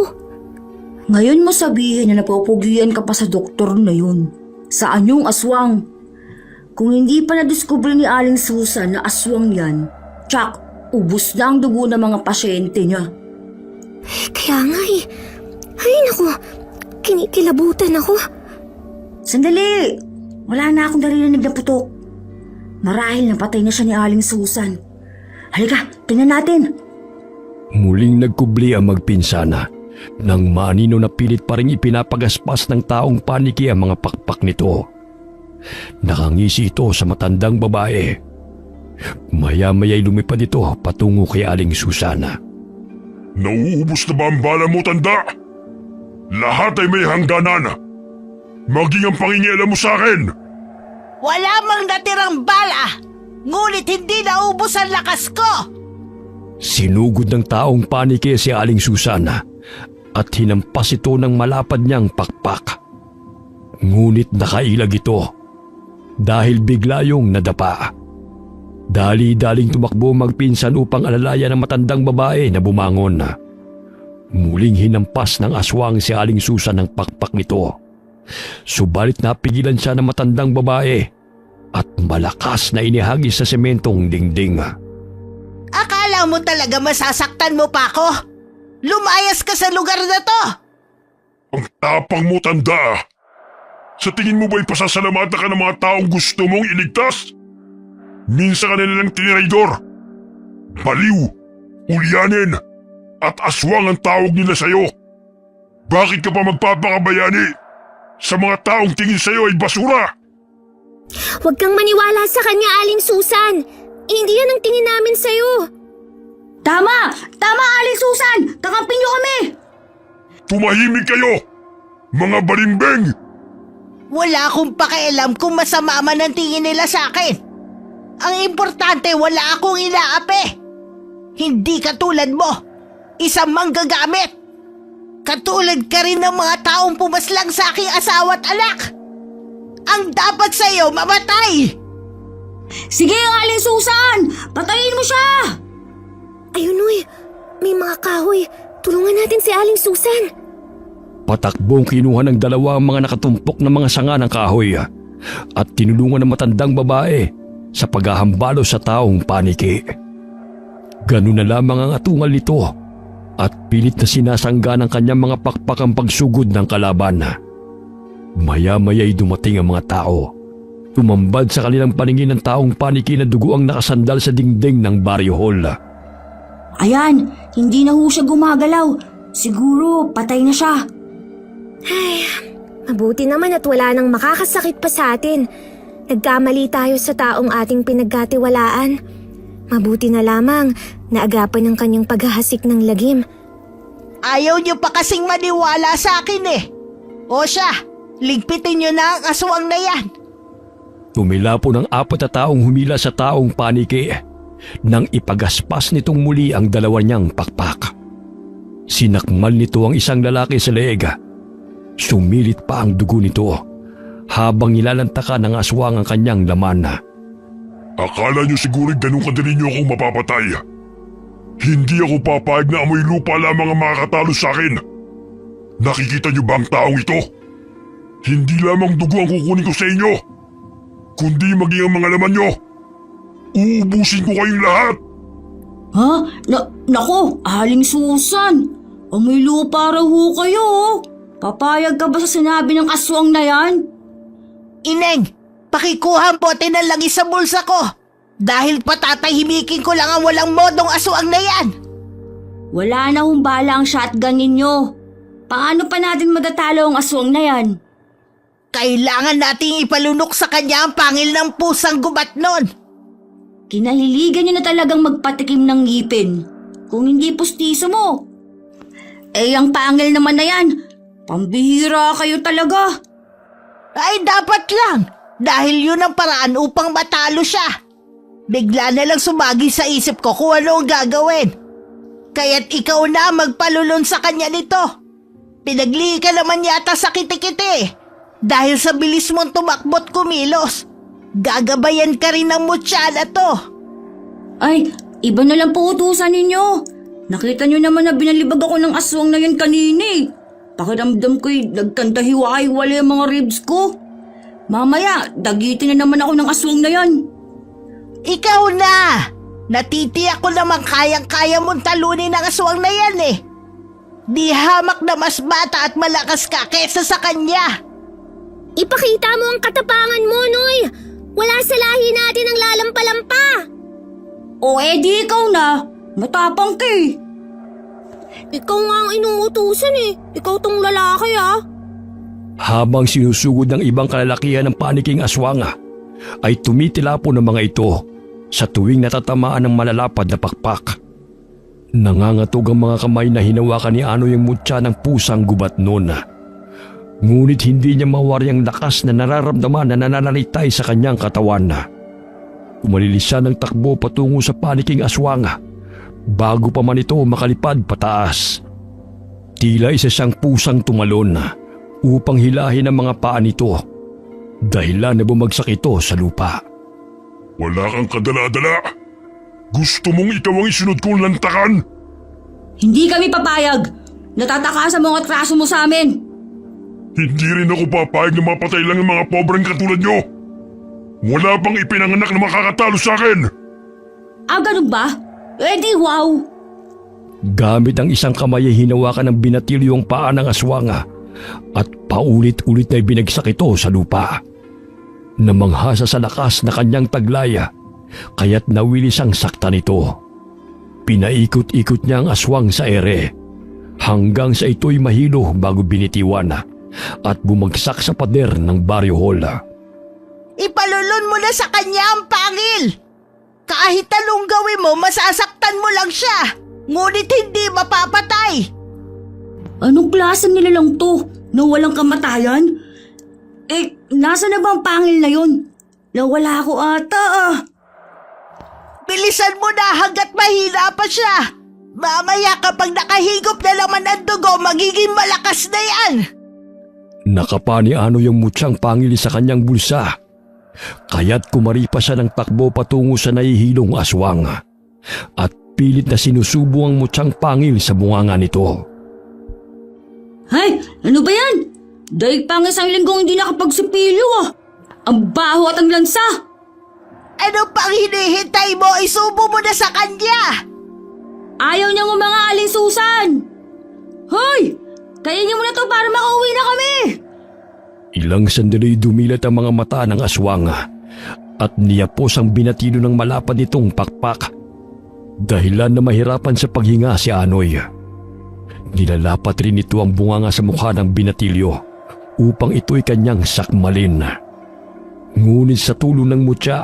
Ngayon mo sabihin na napupugian ka pa sa doktor na yun. Saan yung aswang? Kung hindi pa nadiskubre ni Aling Susan na aswang yan, tsak, ubus na ang dugo ng mga pasyente niya. Kaya nga eh. Ay naku, kinikilabutan ako. Sandali! Wala na akong narinig na putok. Marahil napatay na siya ni Aling Susan. Halika, tingnan natin. Muling nagkubli ang magpinsana nang maanino na pilit pa rin ipinapagaspas ng taong paniki ang mga pakpak nito. Nakangisi ito sa matandang babae. Maya-maya'y lumipad ito patungo kay Aling Susana. Nauubos na ba ang bala mo, tanda? Lahat ay may hangganan. Maging ang pangingialam mo sa akin. Wala mang natirang bala, ngunit hindi naubos ang lakas ko. Sinugod ng taong paniki si Aling Susana at hinampas ito ng malapad niyang pakpak. Ngunit nakailag ito dahil bigla yung nadapa. Dali-daling tumakbo magpinsan upang alalayan ang matandang babae na bumangon. Muling hinampas ng aswang si Aling Susan ng pakpak nito. Subalit napigilan siya ng matandang babae at malakas na inihagis sa sementong dingding. Akala mo talaga masasaktan mo pa ako? Lumayas ka sa lugar na to! Ang tapang mo, tanda. Sa tingin mo ba'y pasasalamatan ka ng mga taong gusto mong iligtas? Minsan ka nilang tiniraydor. Baliw, ulyanin, at aswang ang tawag nila sa'yo. Bakit ka pa magpapakabayani? Sa mga taong tingin sa'yo ay basura. Huwag kang maniwala sa kanya, Aling Susan. Hindi yan ang tingin namin sa'yo. Tama! Tama, Aling Susan! Takampin niyo kami! Tumahimik kayo, mga balimbing! Wala akong pakialam kung masama man ang tingin nila sa akin. Ang importante, wala akong inaapi. Hindi katulad mo, isang manggagamit. Katulad ka rin ng mga taong pumaslang sa aking asawa at anak. Ang dapat sa'yo, mamatay! Sige, Aling Susan! Patayin mo siya! Ayun, uy. May mga kahoy. Tulungan natin si Aling Susan. Patakbong kinuha ng dalawa ang mga nakatumpok na mga sanga ng kahoy at tinulungan ng matandang babae sa paghahambalo sa taong paniki. Ganun na lamang ang atungal nito at pilit na sinasangga ng kanyang mga pakpak ang pagsugod ng kalaban. Maya-maya'y dumating ang mga tao. Tumambad sa kanilang paningin ng taong paniki na dugo ang nakasandal sa dingding ng barrio hall. Ayan, hindi na ho siya gumagalaw. Siguro patay na siya. Ay, mabuti naman at wala nang makakasakit pa sa atin. Nagkamali tayo sa taong ating pinagkatiwalaan. Mabuti na lamang na agapan ng kanyang paghahasik ng lagim. Ayaw niyo pa kasing maniwala sa akin eh. O siya, ligpitin niyo na ang aswang na yan. Tumila po ng 4 na taong humila sa taong paniki nang ipagaspas nitong muli ang dalawa niyang pakpak. Sinakmal nito ang isang lalaki sa leeg. Sumilit pa ang dugo nito habang nilalantakan ng aswang ang kanyang laman. Akala nyo siguro ganun kadali nyo akong mapapatay. Hindi ako papayag na amoy lupa lamang ang makakatalo sa akin. Nakikita nyo ba ang taong ito? Hindi lamang dugo ang kukunin ko sa inyo, kundi maging ang mga laman nyo. Uubusin ko kayong lahat. Ha? Nako, Aling Susan! Amoy lupa raw ho kayo. Papayag ka ba sa sinabi ng aswang na yan? Ineng, pakikuha ang bote ng langis sa bulsa ko. Dahil patatahimikin ko lang ang walang modong aswang na yan. Wala na hong bala ang shotgun ninyo. Paano pa natin matatalo ang aswang na yan? Kailangan nating ipalunok sa kanya ang pangil ng pusang gubat nun. Kinahiligan nyo na talagang magpatikim ng ngipin. Kung hindi pustiso mo. Eh, ang pangil naman na yan. Pambihira kayo talaga. Ay, dapat lang. Dahil yun ang paraan upang matalo siya. Bigla na lang sumagi sa isip ko kung ano ang gagawin. Kaya't ikaw na magpalulon sa kanya nito. Pinagli ka naman yata sa kitikiti. Dahil sa bilis mong tumakbo't kumilos. Gagabayan ka rin ng mutya na to. Ay, iba na lang po utusan ninyo. Nakita nyo naman na binalibag ako ng aswang na yan kanina eh. Pakiramdam ko'y nagkantahiwa-hiwala yung mga ribs ko. Mamaya, dagitin na naman ako ng aswang na yan. Ikaw na! Natitiyak ko naman kayang-kaya mong talunin ang aswang na yan eh. Di hamak na mas bata at malakas ka kesa sa kanya. Ipakita mo ang katapangan mo, Noy! Wala sa lahi natin ang lalampa-lampa! O edi ikaw na. Matapang ka eh. Ikaw nga ang inuutusan eh. Ikaw tong lalaki ah. Habang sinusugod ng ibang kalalakihan ng paniking aswang, ay tumitila po ng mga ito sa tuwing natatamaan ng malalapad na pakpak. Nangangatog ang mga kamay na hinawakan ni Anoy ang mutya ng pusang gubat noon. Ngunit hindi niya mawari ang lakas na nararamdaman na nananalitay sa kanyang katawan. Umalilisan ng takbo patungo sa paniking aswang bago pa man ito makalipad pataas. Tila isa siyang pusang tumalon upang hilahin ang mga paa nito, dahilan na bumagsak ito sa lupa. Wala kang kadala-dala. Gusto mong ikaw ang isunod kong lantakan? Hindi kami papayag. Natatakasan mo ang atraso mo sa amin. Hindi rin ako papayag na mapatay lang ang mga pobreng katulad nyo. Wala pang ipinanganak na makakatalo sa akin. Ganun ba? Di wow. Gamit ang isang kamay ay hinawakan ng binatilyo ang paa ng aswang at paulit-ulit na binagsak ito sa lupa. Namanghasa sa lakas na kanyang taglaya, kaya't nawilis ang sakta nito. Pinaikot-ikot niya ang aswang sa ere hanggang sa ito'y mahilo bago binitiwan at bumagsak sa pader ng baryo hall. Ipalulun mo na sa kanya ang pangil! Kahit anong gawin mo, masasaktan mo lang siya! Ngunit hindi mapapatay! Anong klase nila lang to na walang kamatayan? Nasa na ba ang pangil na yun? Nawala ko ata Bilisan mo na hanggat mahina pa siya! Mamaya kapag nakahigop na naman ang dugo, magiging malakas na yan! Nakapa ni Anoy ang mutyang pangil sa kanyang bulsa, kaya't kumaripa siya ng takbo patungo sa nahihilong aswang at pilit na sinusubo ang mutyang pangil sa bunganga nito. Hay, ano ba yan? Dahil pang isang linggong hindi nakapagsipilyo Ang baho at ang lansa. Ano pang hinihintay mo? Isubo mo na sa kanya! Ayaw niyang mga alisusan. Hoy! Kainin niyo muna to para makauwi na kami! Ilang sandali dumilat ang mga mata ng aswang at niyapos ang binatilo ng malapad nitong pakpak, dahilan na mahirapan sa paghinga si Anoy. Nilalapat rin ito ang bunganga sa mukha ng binatilyo upang ito'y kanyang sakmalin. Ngunit sa tulong ng mutya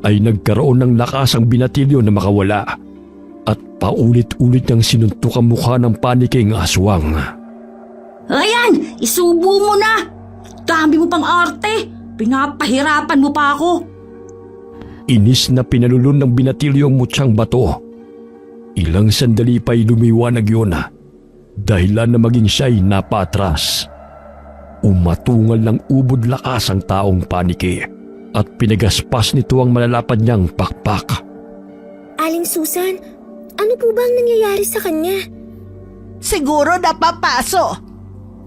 ay nagkaroon ng lakas ang binatilyo na makawala at paulit-ulit niyang sinuntok ang mukha ng paniking aswang. Ayan! Isubo mo na! Dami mo pang arte! Pinapahirapan mo pa ako! Inis na pinalulun ng binatilyo ang mutyang bato. Ilang sandali pa'y lumiwanag yun dahilan na maging siya'y napatras. Umatungal ng ubod lakas ang taong paniki at pinagaspas nito ang malalapad niyang pakpak. Aling Susan, ano po ba ang nangyayari sa kanya? Siguro napapaso.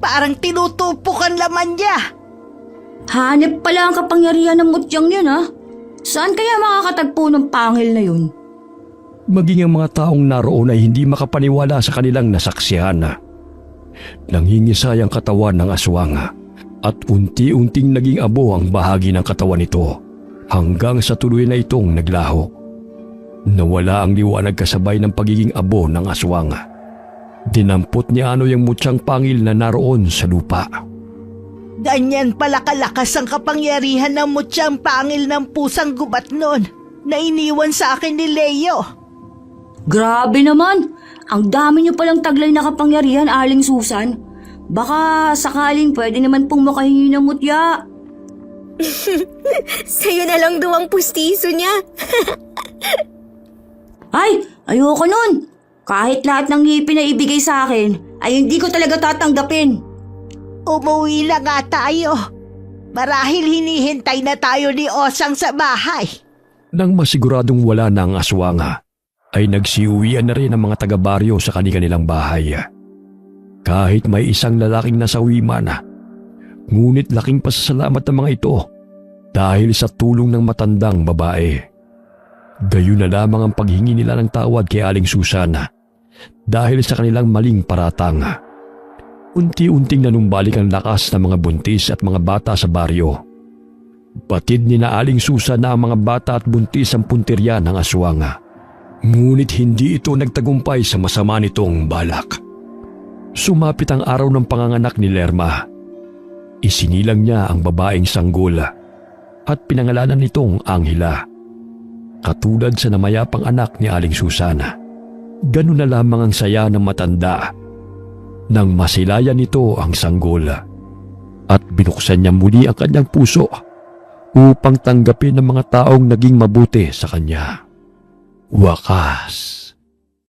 Parang tinutupukan laman niya. Hanep pala ang kapangyarihan ng mutyang yun Saan kaya makakatagpo ng pangil na yun? Maging ang mga taong naroon ay hindi makapaniwala sa kanilang nasaksihan. Nangingisay ang katawan ng aswang at unti-unting naging abo ang bahagi ng katawan nito hanggang sa tuloy na itong naglaho. Nawala ang liwanag kasabay ng pagiging abo ng aswang. Dinampot ni Anoy ang mutyang pangil na naroon sa lupa. Ganyan pala kalakas ang kapangyarihan ng mutyang pangil ng pusang gubat nun na iniwan sa akin ni Leo. Grabe naman! Ang dami niyo palang taglay na kapangyarihan, Aling Susan. Baka sakaling pwede naman pong makahingi ng mutya. Sa'yo na lang daw ang pustiso niya. Ay! Ayoko nun! Kahit lahat ng ngipin na ibigay sa akin, ay hindi ko talaga tatanggapin. Umuwi na nga tayo. Marahil hinihintay na tayo ni Osang sa bahay. Nang masiguradong wala na ang aswang, ay nagsiuwian na rin ang mga taga-baryo sa kanilang bahay. Kahit may isang lalaking nasawi man, ngunit laking pasasalamat ng mga ito dahil sa tulong ng matandang babae. Gayon na lamang ang paghingi nila ng tawad kay Aling Susan dahil sa kanilang maling paratang. Unti-unting nanumbalik ang lakas ng mga buntis at mga bata sa baryo. Batid ni na Aling Susan na ang mga bata at buntis ang puntirya ng aswang. Ngunit hindi ito nagtagumpay sa masama nitong balak. Sumapit ang araw ng panganganak ni Lerma. Isinilang niya ang babaeng sanggol at pinangalanan nitong Anghela. Katulad sa namayapang anak ni Aling Susan, ganun na lamang ang saya ng matanda nang masilayan nito ang sanggol at binuksan niya muli ang kanyang puso upang tanggapin ang mga taong naging mabuti sa kanya. Wakas.